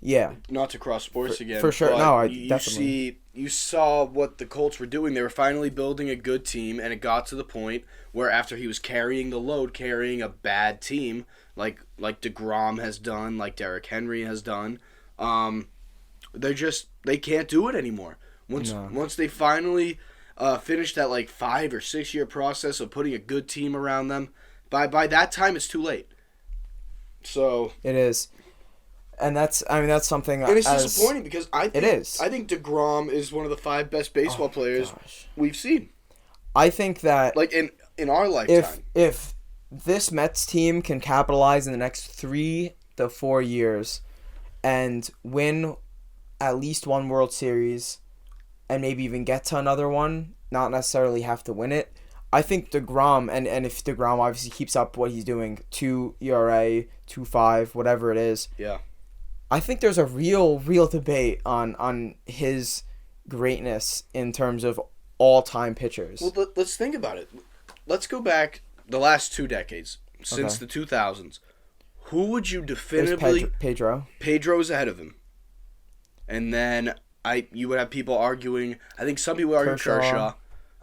Yeah. Not to cross sports again. For sure. No, definitely. You saw what the Colts were doing. They were finally building a good team, and it got to the point where after he was carrying the load, carrying a bad team, like DeGrom has done, like Derrick Henry has done, they can't do it anymore. Once they finally finish that 5 or 6 year process of putting a good team around them, by that time it's too late. So it is. And that's something. And it's disappointing because I think DeGrom is one of the 5 best baseball players we've seen. I think that in our lifetime. If this Mets team can capitalize in the next 3 to 4 years and win at least one World Series and maybe even get to another one, not necessarily have to win it, I think DeGrom, and if DeGrom obviously keeps up what he's doing, 2 ERA, 2.5, whatever it is, yeah, I think there's a real debate on his greatness in terms of all-time pitchers. Well, let's think about it. Let's go back the last 2 decades, since the 2000s. Who would you definitively... Pedro. Pedro's ahead of him. And then you would have people arguing... I think some people argue Kershaw.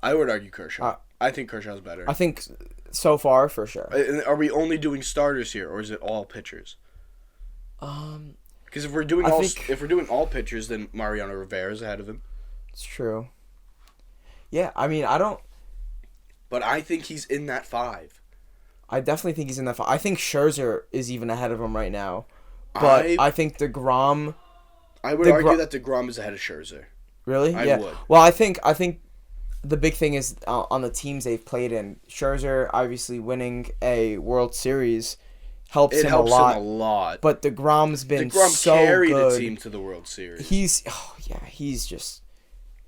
I would argue Kershaw. I think Kershaw's better. I think so far, for sure. Are we only doing starters here, or is it all pitchers? Because if we're doing all pitchers, then Mariano Rivera's ahead of him. It's true. Yeah, I don't... But I think he's in that 5. I definitely think he's in that 5. I think Scherzer is even ahead of him right now. But I think DeGrom... I would argue that DeGrom is ahead of Scherzer. Really? I would. Well, I think the big thing is on the teams they've played in. Scherzer obviously winning a World Series helps him a lot. But DeGrom's been so carried good. The team to the World Series. He's just...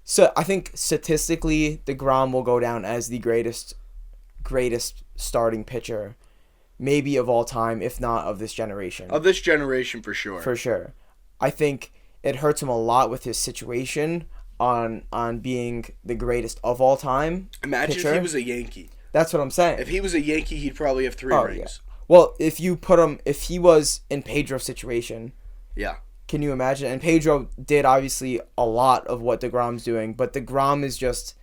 So I think statistically, DeGrom will go down as the greatest starting pitcher, maybe of all time, if not of this generation. Of this generation, for sure. For sure. I think it hurts him a lot with his situation on being the greatest of all time. Imagine pitcher. If he was a Yankee. That's what I'm saying. If he was a Yankee, he'd probably have 3 rings. Yeah. Well, if he was in Pedro's situation. Yeah. Can you imagine? And Pedro did obviously a lot of what DeGrom's doing, but DeGrom is just,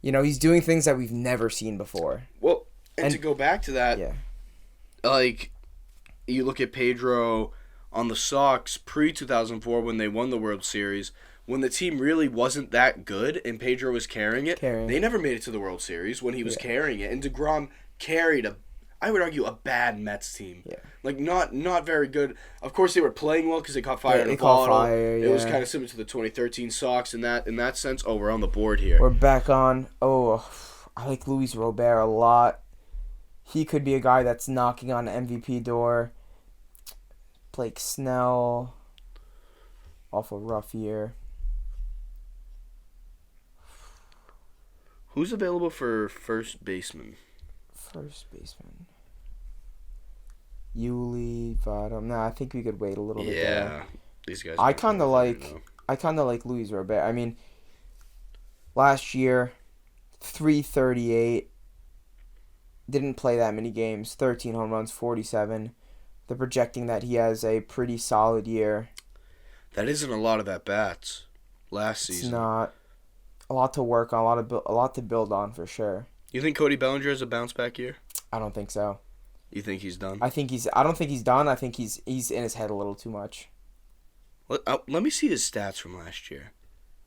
he's doing things that we've never seen before. Well, and to go back to that, you look at Pedro on the Sox pre-2004 when they won the World Series, when the team really wasn't that good and Pedro was carrying it, they never made it to the World Series when he was carrying it. And DeGrom carried I would argue, a bad Mets team. Yeah. Not very good. Of course, they were playing well because they caught fire in a bottle. It was kind of similar to the 2013 Sox in that sense. Oh, we're on the board here. We're back on. Oh, I like Luis Robert a lot. He could be a guy that's knocking on the MVP door. Blake Snell. Off a rough year. Who's available for first baseman? Yuli, Votto. No, I think we could wait a little bit there. Yeah, these guys. I kind of like Luis Robert. I mean, last year, 338. Didn't play that many games. 13 home runs, 47. They're projecting that he has a pretty solid year. That isn't a lot of at-bats last season. It's not. A lot to work on, a lot to build on for sure. You think Cody Bellinger has a bounce-back year? I don't think so. You think he's done? I don't think he's done. I think he's in his head a little too much. Let me see his stats from last year.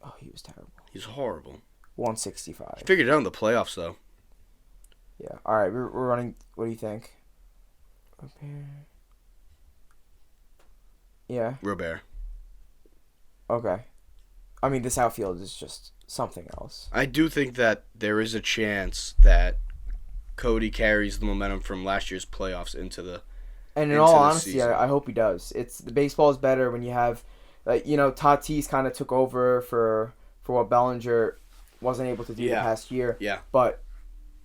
Oh, he was terrible. He's horrible. 165. He figured it out in the playoffs, though. Yeah. All right, we're running. What do you think? Yeah. Robert. Okay. I mean, this outfield is just something else. I do think that there is a chance that Cody carries the momentum from last year's playoffs into the. And in all honesty, I hope he does. The baseball is better when you have, Tatis kind of took over for what Bellinger wasn't able to do the past year. Yeah. But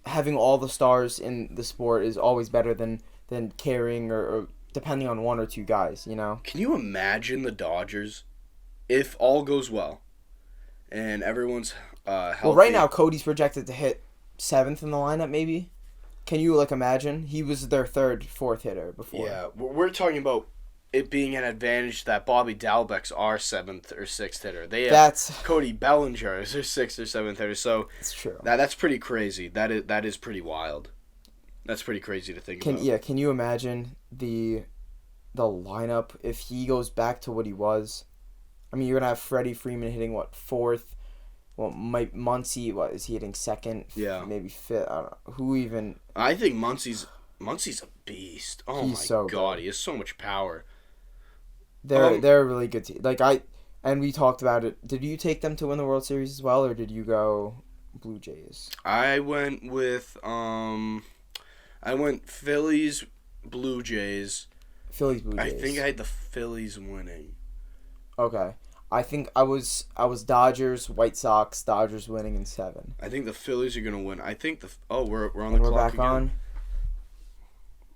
having all the stars in the sport is always better than carrying or depending on one or two guys. Can you imagine the Dodgers if all goes well and everyone's healthy? Well, right now Cody's projected to hit 7th in the lineup, maybe. Can you imagine? He was their 3rd, 4th hitter before. Yeah, we're talking about it being an advantage that Bobby Dalbec's our 7th or 6th hitter. That's Cody Bellinger is their 6th or 7th hitter. So it's true. That's pretty crazy. That is pretty wild. That's pretty crazy to think about. Yeah, can you imagine the lineup if he goes back to what he was? I mean, you're gonna have Freddie Freeman hitting 4th. Well, Muncy, is he hitting 2nd? Yeah. Maybe 5th. I don't know. Who even... I think Muncy's a beast. Oh, he's my so God. good. He has so much power. They're a really good team. And we talked about it. Did you take them to win the World Series as well, or did you go Blue Jays? I went with, Phillies, Blue Jays. Phillies, Blue Jays. I think I had the Phillies winning. Okay. I think I was Dodgers, White Sox, Dodgers winning in 7. I think the Phillies are gonna win. I think we're on and the we're clock back again. on.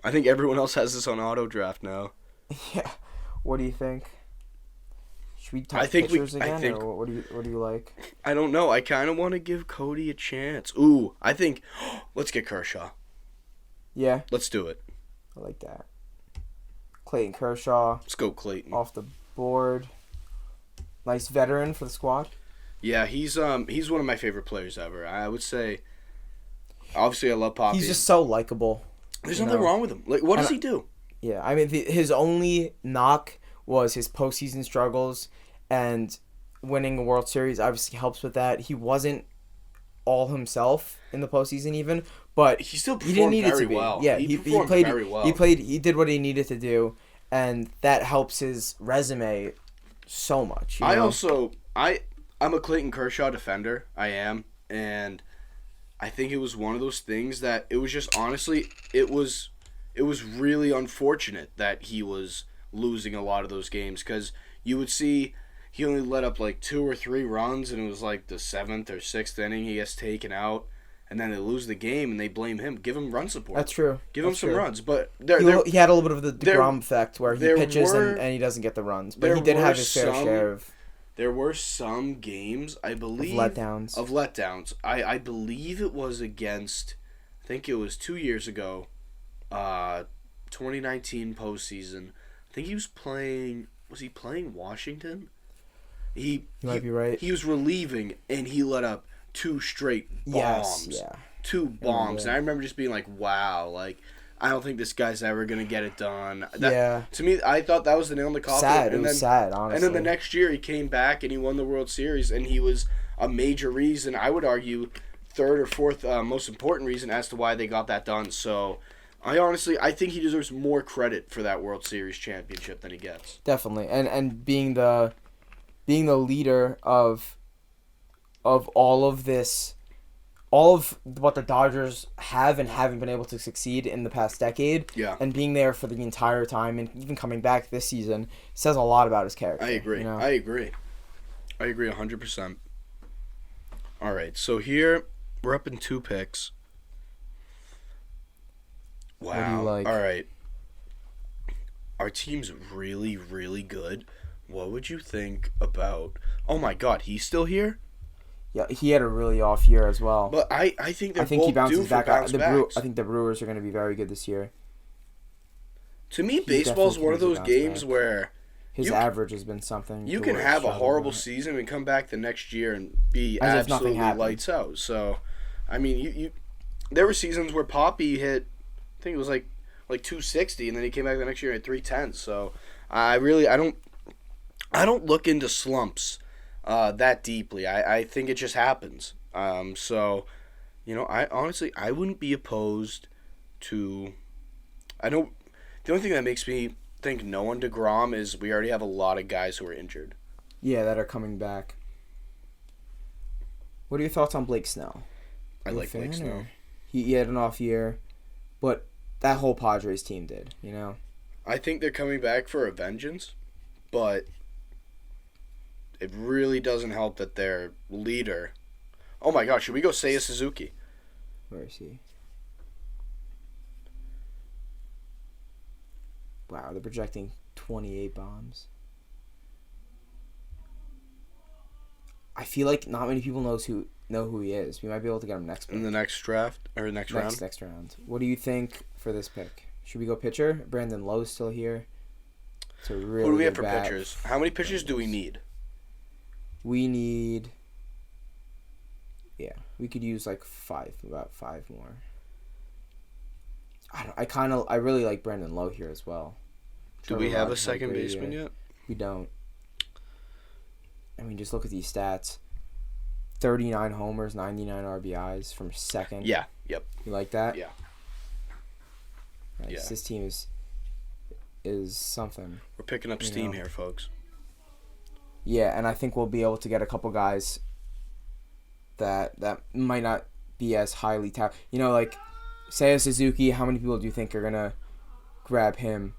I think everyone else has this on auto draft now. Yeah. What do you think? Should we talk pitchers again, or what do you like? I don't know. I kind of want to give Cody a chance. Ooh, I think let's get Kershaw. Yeah. Let's do it. I like that. Clayton Kershaw. Let's go, Clayton. Off the board. Nice veteran for the squad. Yeah, he's one of my favorite players ever. I would say. Obviously, I love Poppy. He's just so likable. There's nothing wrong with him. What does he do? Yeah, I mean, his only knock was his postseason struggles, and winning a World Series obviously helps with that. He wasn't all himself in the postseason even, but he still performed didn't need very it to be. well. Yeah, he played very well. He did what he needed to do, and that helps his resume so much. I'm a Clayton Kershaw defender. I am, and I think it was one of those things that it was just honestly it was really unfortunate that he was losing a lot of those games because you would see he only let up 2 or 3 runs and it was the 7th or 6th inning he gets taken out and then they lose the game and they blame him. Give him run support. That's true. Give him some runs. But he had a little bit of the DeGrom effect where he pitches and he doesn't get the runs. But he did have his fair share of... There were some games, I believe... Of letdowns. I believe it was against... I think it was 2 years ago. 2019 postseason. I think he was playing... Was he playing Washington? You might be right. He was relieving, and he let up 2 straight bombs. Yes, yeah. 2 bombs. And I remember just being like, wow, I don't think this guy's ever going to get it done. To me, I thought that was the nail in the coffin. It was sad, honestly. And then the next year, he came back, and he won the World Series, and he was a major reason, I would argue, 3rd or 4th most important reason as to why they got that done. So, I think he deserves more credit for that World Series championship than he gets. Definitely. And being the leader of all of this, all of what the Dodgers have and haven't been able to succeed in the past decade, and being there for the entire time and even coming back this season says a lot about his character. I agree. I agree 100%. All right, so here we're up in 2 picks. Wow. What do you like? All right. Our team's really, really good. What would you think about... Oh, my God. He's still here? Yeah, he had a really off year as well. But I think they're both he bounces due for back. bounce backs. I think the Brewers are going to be very good this year. To me, baseball's one of those games where... His average has been something... You can have a horrible season and come back the next year and be absolutely lights out. So, I mean, you there were seasons where Poppy hit... I think it was like 260, and then he came back the next year at 310. So I don't look into slumps that deeply. I think it just happens. So, I honestly I wouldn't be opposed to. I know the only thing that makes me think no on DeGrom is we already have a lot of guys who are injured. Yeah, that are coming back. What are your thoughts on Blake Snell? I like Blake Snell. He had an off year, but that whole Padres team did, I think they're coming back for a vengeance, but it really doesn't help that their leader... Oh my gosh, should we go Seiya Suzuki? Where is he? Wow, they're projecting 28 bombs. I feel like not many people know who he is. We might be able to get him next pick. In the next draft or next round. Next round. What do you think for this pick? Should we go pitcher? Brandon Lowe's still here. It's a really Who do we have for bat. pitchers? How many pitchers do we need? We need. Yeah, we could use about five more. I really like Brandon Lowe here as well. Do we have a second baseman yet? We don't. I mean, just look at these stats. 39 homers, 99 RBIs from second. Yeah. Yep. You like that? Yeah. Right, Yeah. This team is something. We're picking up steam here, folks. Yeah, and I think we'll be able to get a couple guys that might not be as highly touted. Like Seiya Suzuki, how many people do you think are going to grab him?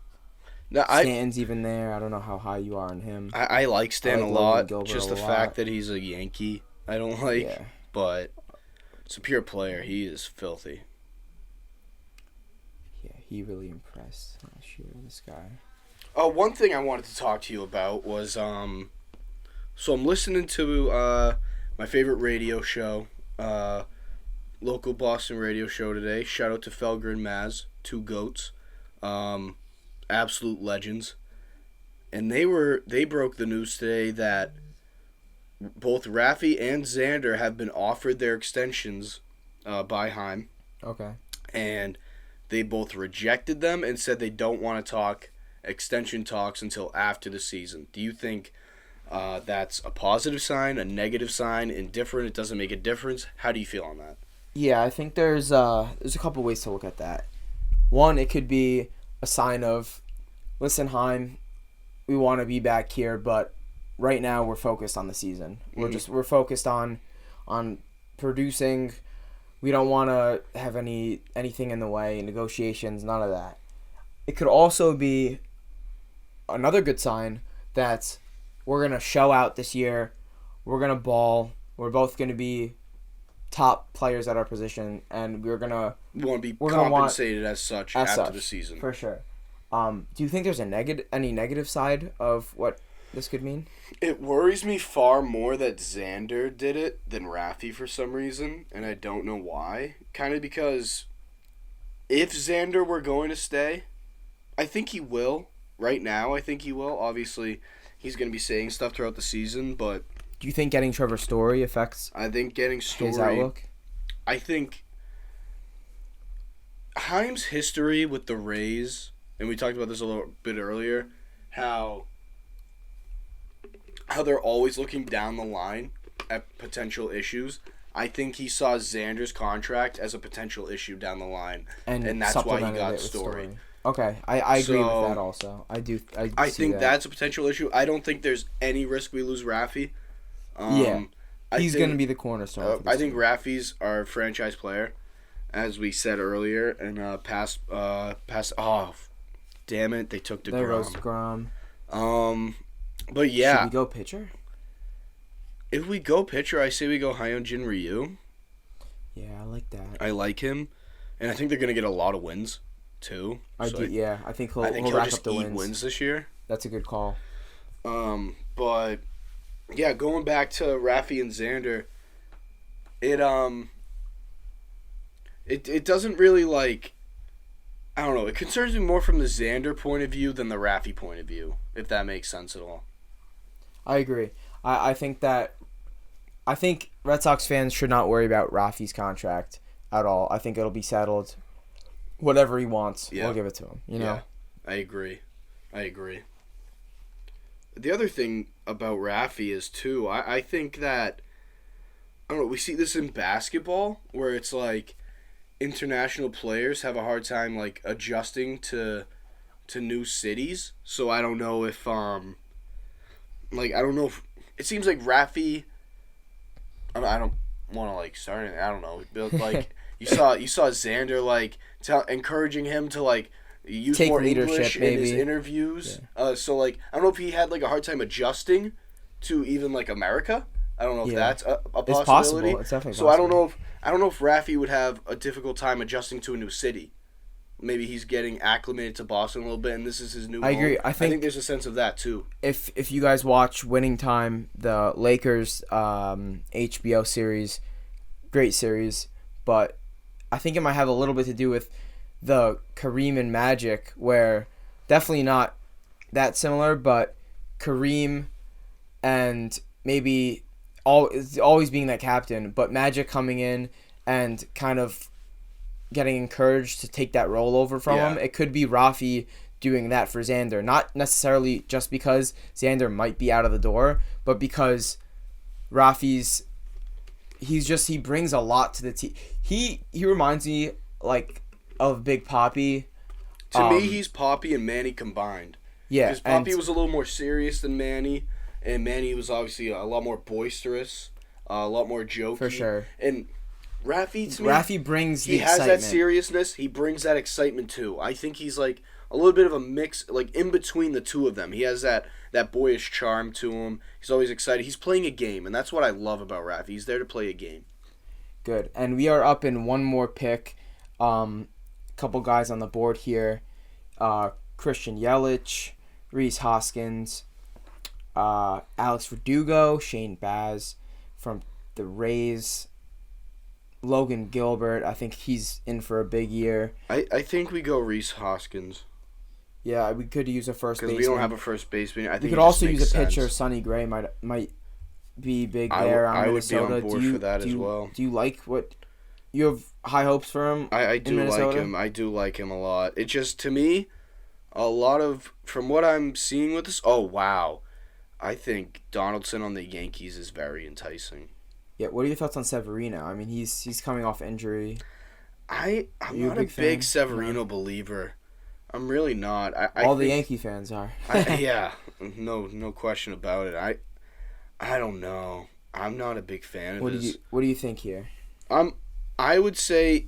No, Stanton's even there. I don't know how high you are on him. I like Stan a lot. Just the lot. fact that he's a Yankee, I don't like. Yeah. But it's a pure player. He is filthy. Yeah, he really impressed last year, this guy. One thing I wanted to talk to you about was so I'm listening to my favorite radio show, local Boston radio show today. Shout out to Felger and Maz, two goats. Absolute legends, and they broke the news today that both Rafi and Xander have been offered their extensions by Heim. Okay. And they both rejected them and said they don't want to talk extension talks until after the season. Do you think that's a positive sign, a negative sign, indifferent? It doesn't make a difference. How do you feel on that? Yeah, I think there's a couple ways to look at that. One, it could be a sign of, listen, Heim, we want to be back here, but right now we're focused on the season. We're focused on producing. We don't want to have anything in the way, negotiations, none of that. It could also be another good sign that we're going to show out this year. We're going to ball. We're both going to be top players at our position, and we're going to be compensated as such after the season. For sure. Do you think there's any negative side of what this could mean? It worries me far more that Xander did it than Rafi for some reason, and I don't know why. Kind of because if Xander were going to stay, I think he will. Right now, I think he will. Obviously, he's going to be saying stuff throughout the season, but... Do you think getting Trevor Story affects his outlook? I think Heim's history with the Rays, and we talked about this a little bit earlier, how they're always looking down the line at potential issues. I think he saw Xander's contract as a potential issue down the line, and that's why he got Story. Okay, I agree with that also. I think that's a potential issue. I don't think there's any risk we lose Rafi. He's going to be the cornerstone. I think Rafi's our franchise player, as we said earlier, and past. Oh, damn it! They took DeGrom. There goes DeGrom. But yeah. Should we go pitcher? If we go pitcher, I say we go Hyunjin Ryu. Yeah, I like that. I like him, and I think they're going to get a lot of wins too. I think he'll rack just up the wins this year. That's a good call. But yeah, going back to Rafi and Xander, it doesn't really like. I don't know. It concerns me more from the Xander point of view than the Rafi point of view, if that makes sense at all. I agree. I think Red Sox fans should not worry about Rafi's contract at all. I think it'll be settled. Whatever he wants, we'll give it to him. You know. Yeah, I agree. the other thing about Rafi is, too, I think that, I don't know, we see this in basketball where it's like international players have a hard time like adjusting to new cities. So I don't know if it seems like Rafi, I don't want to like start anything, I don't know, but like you saw Xander like encouraging him to like use take more leadership English maybe. in his interviews. Yeah. So like I don't know if he had like a hard time adjusting to even like America. I don't know if that's a possibility. It's possible. It's definitely so possible. I don't know if Rafi would have a difficult time adjusting to a new city. Maybe he's getting acclimated to Boston a little bit, and this is his new home. I agree. I think there's a sense of that too. If you guys watch Winning Time, the Lakers HBO series, great series, but I think it might have a little bit to do with the Kareem and Magic, where definitely not that similar, but Kareem and maybe always being that captain, but Magic coming in and kind of getting encouraged to take that role over from him. It could be Rafi doing that for Xander, not necessarily just because Xander might be out of the door, but because Rafi's he brings a lot to the team. He reminds me like of Big Papi. To me, he's Papi and Manny combined. Yeah, because Papi was a little more serious than Manny, and Manny was obviously a lot more boisterous, a lot more jokey. For sure. And Rafi, to me, Rafi brings the excitement. excitement. He has that seriousness. He brings that excitement too. I think he's like a little bit of a mix, like in between the two of them. He has that boyish charm to him. He's always excited. He's playing a game, and that's what I love about Rafi. He's there to play a game. Good. And we are up in one more pick. Couple guys on the board here. Christian Yelich, Rhys Hoskins, Alex Verdugo, Shane Baz from the Rays, Logan Gilbert. I think he's in for a big year. I think we go Rhys Hoskins. Yeah, we could use a first baseman. Because we don't have a first baseman. I think we could also use a pitcher. Sonny Gray might be big there on Minnesota. I would be on board for that as well. Do you like what... You have high hopes for him? I do like him. I do like him a lot. It just, to me, a lot of... From what I'm seeing with this... Oh, wow. I think Donaldson on the Yankees is very enticing. Yeah, what are your thoughts on Severino? I mean, he's coming off injury. I'm not a big Severino believer. I'm really not. All the Yankee fans are. Yeah, no question about it. I don't know. I'm not a big fan of his. What do you think here? I would say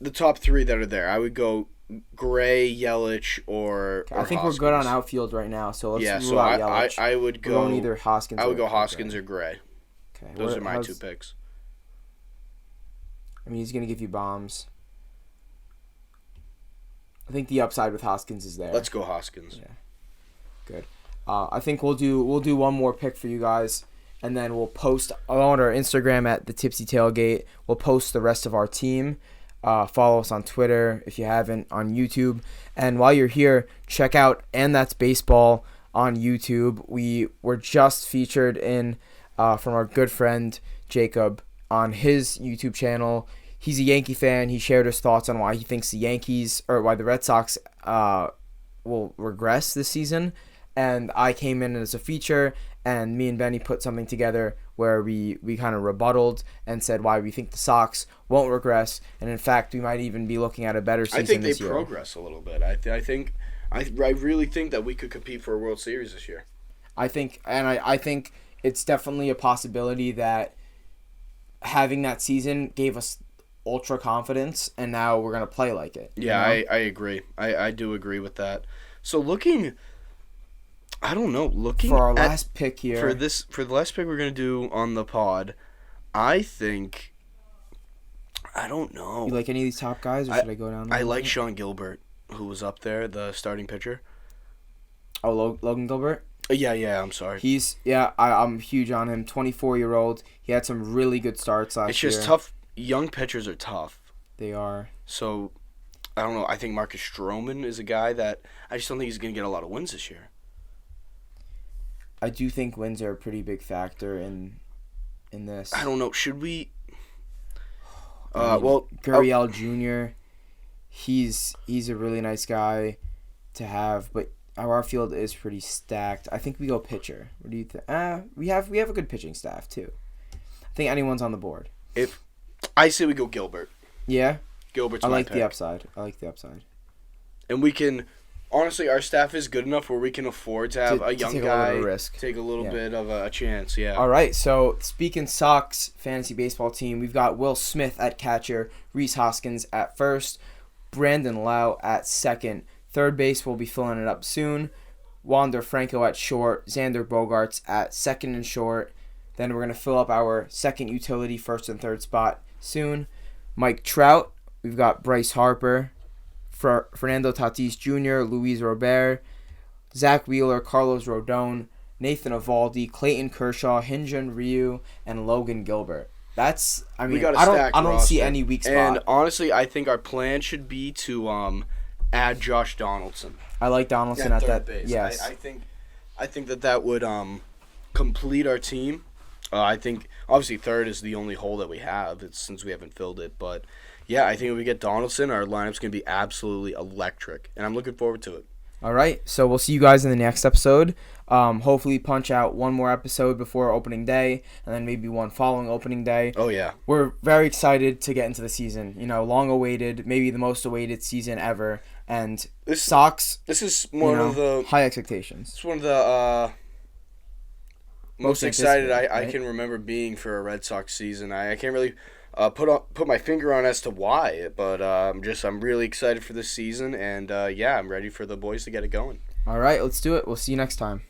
the top three that are there. I would go Gray, Yelich, or I think Hoskins. We're good on outfield right now, so let's rule out Yelich. I would go either Hoskins. I would go Hoskins or Gray. Okay, those are my two picks. I mean, he's gonna give you bombs. I think the upside with Hoskins is there. Let's go Hoskins. Yeah. Good. I think we'll do one more pick for you guys, and then we'll post on our Instagram at the Tipsy Tailgate. We'll post the rest of our team. Follow us on Twitter if you haven't, on YouTube. And while you're here, check out And That's Baseball on YouTube. We were just featured in from our good friend Jacob on his YouTube channel. He's a Yankee fan. He shared his thoughts on why he thinks why the Red Sox will regress this season. And I came in as a feature, and me and Benny put something together where we kind of rebutted and said why we think the Sox won't regress, and in fact we might even be looking at a better season this year. I think they progress a little bit. I really think that we could compete for a World Series this year. I think it's definitely a possibility that having that season gave us ultra confidence, and now we're gonna play like it. Yeah, I agree. I do agree with that. So looking for our last pick here. For the last pick we're gonna do on the pod, I think, I don't know. You like any of these top guys, or should I go down? I like Sean Gilbert, who was up there, the starting pitcher. Oh, Logan Gilbert. Yeah. I'm sorry. I'm huge on him. 24-year-old. He had some really good starts last year. It's just tough. Young pitchers are tough. They are. So, I don't know. I think Marcus Stroman is a guy that I just don't think he's gonna get a lot of wins this year. I do think wins are a pretty big factor in this. I don't know. Should we? Gurriel Jr. He's a really nice guy to have, but our outfield is pretty stacked. I think we go pitcher. What do you think? We have a good pitching staff too. I think anyone's on the board. If I say we go Gilbert. Yeah. Gilbert's I my like pick. the upside. And we can, honestly, our staff is good enough where we can afford to have a young take guy a little risk. take a little bit of a chance. Yeah. All right. So Speakin Sox fantasy baseball team, we've got Will Smith at catcher, Reese Hoskins at first, Brandon Lau at second. Third base, we'll be filling it up soon. Wander Franco at short. Xander Bogaerts at second and short. Then we're going to fill up our second utility, first and third spot soon. Mike Trout. We've got Bryce Harper. Fernando Tatis Jr., Luis Robert. Zach Wheeler, Carlos Rodon. Nathan Eovaldi, Clayton Kershaw, Hyun-Jin Ryu, and Logan Gilbert. That's, I mean, I don't see any weak spot. And honestly, I think our plan should be to add Josh Donaldson. I like Donaldson at that base. Yes. I think that would complete our team. I think obviously third is the only hole that we have since we haven't filled it. But yeah, I think if we get Donaldson, our lineup's gonna be absolutely electric, and I'm looking forward to it. All right, so we'll see you guys in the next episode. Hopefully punch out one more episode before opening day, and then maybe one following opening day. Oh yeah, we're very excited to get into the season. Long awaited, maybe the most awaited season ever. And Sox. This is one of the high expectations. It's one of the most excited I can remember being for a Red Sox season. I can't really put my finger on as to why, but I'm really excited for this season, and I'm ready for the boys to get it going. All right, let's do it. We'll see you next time.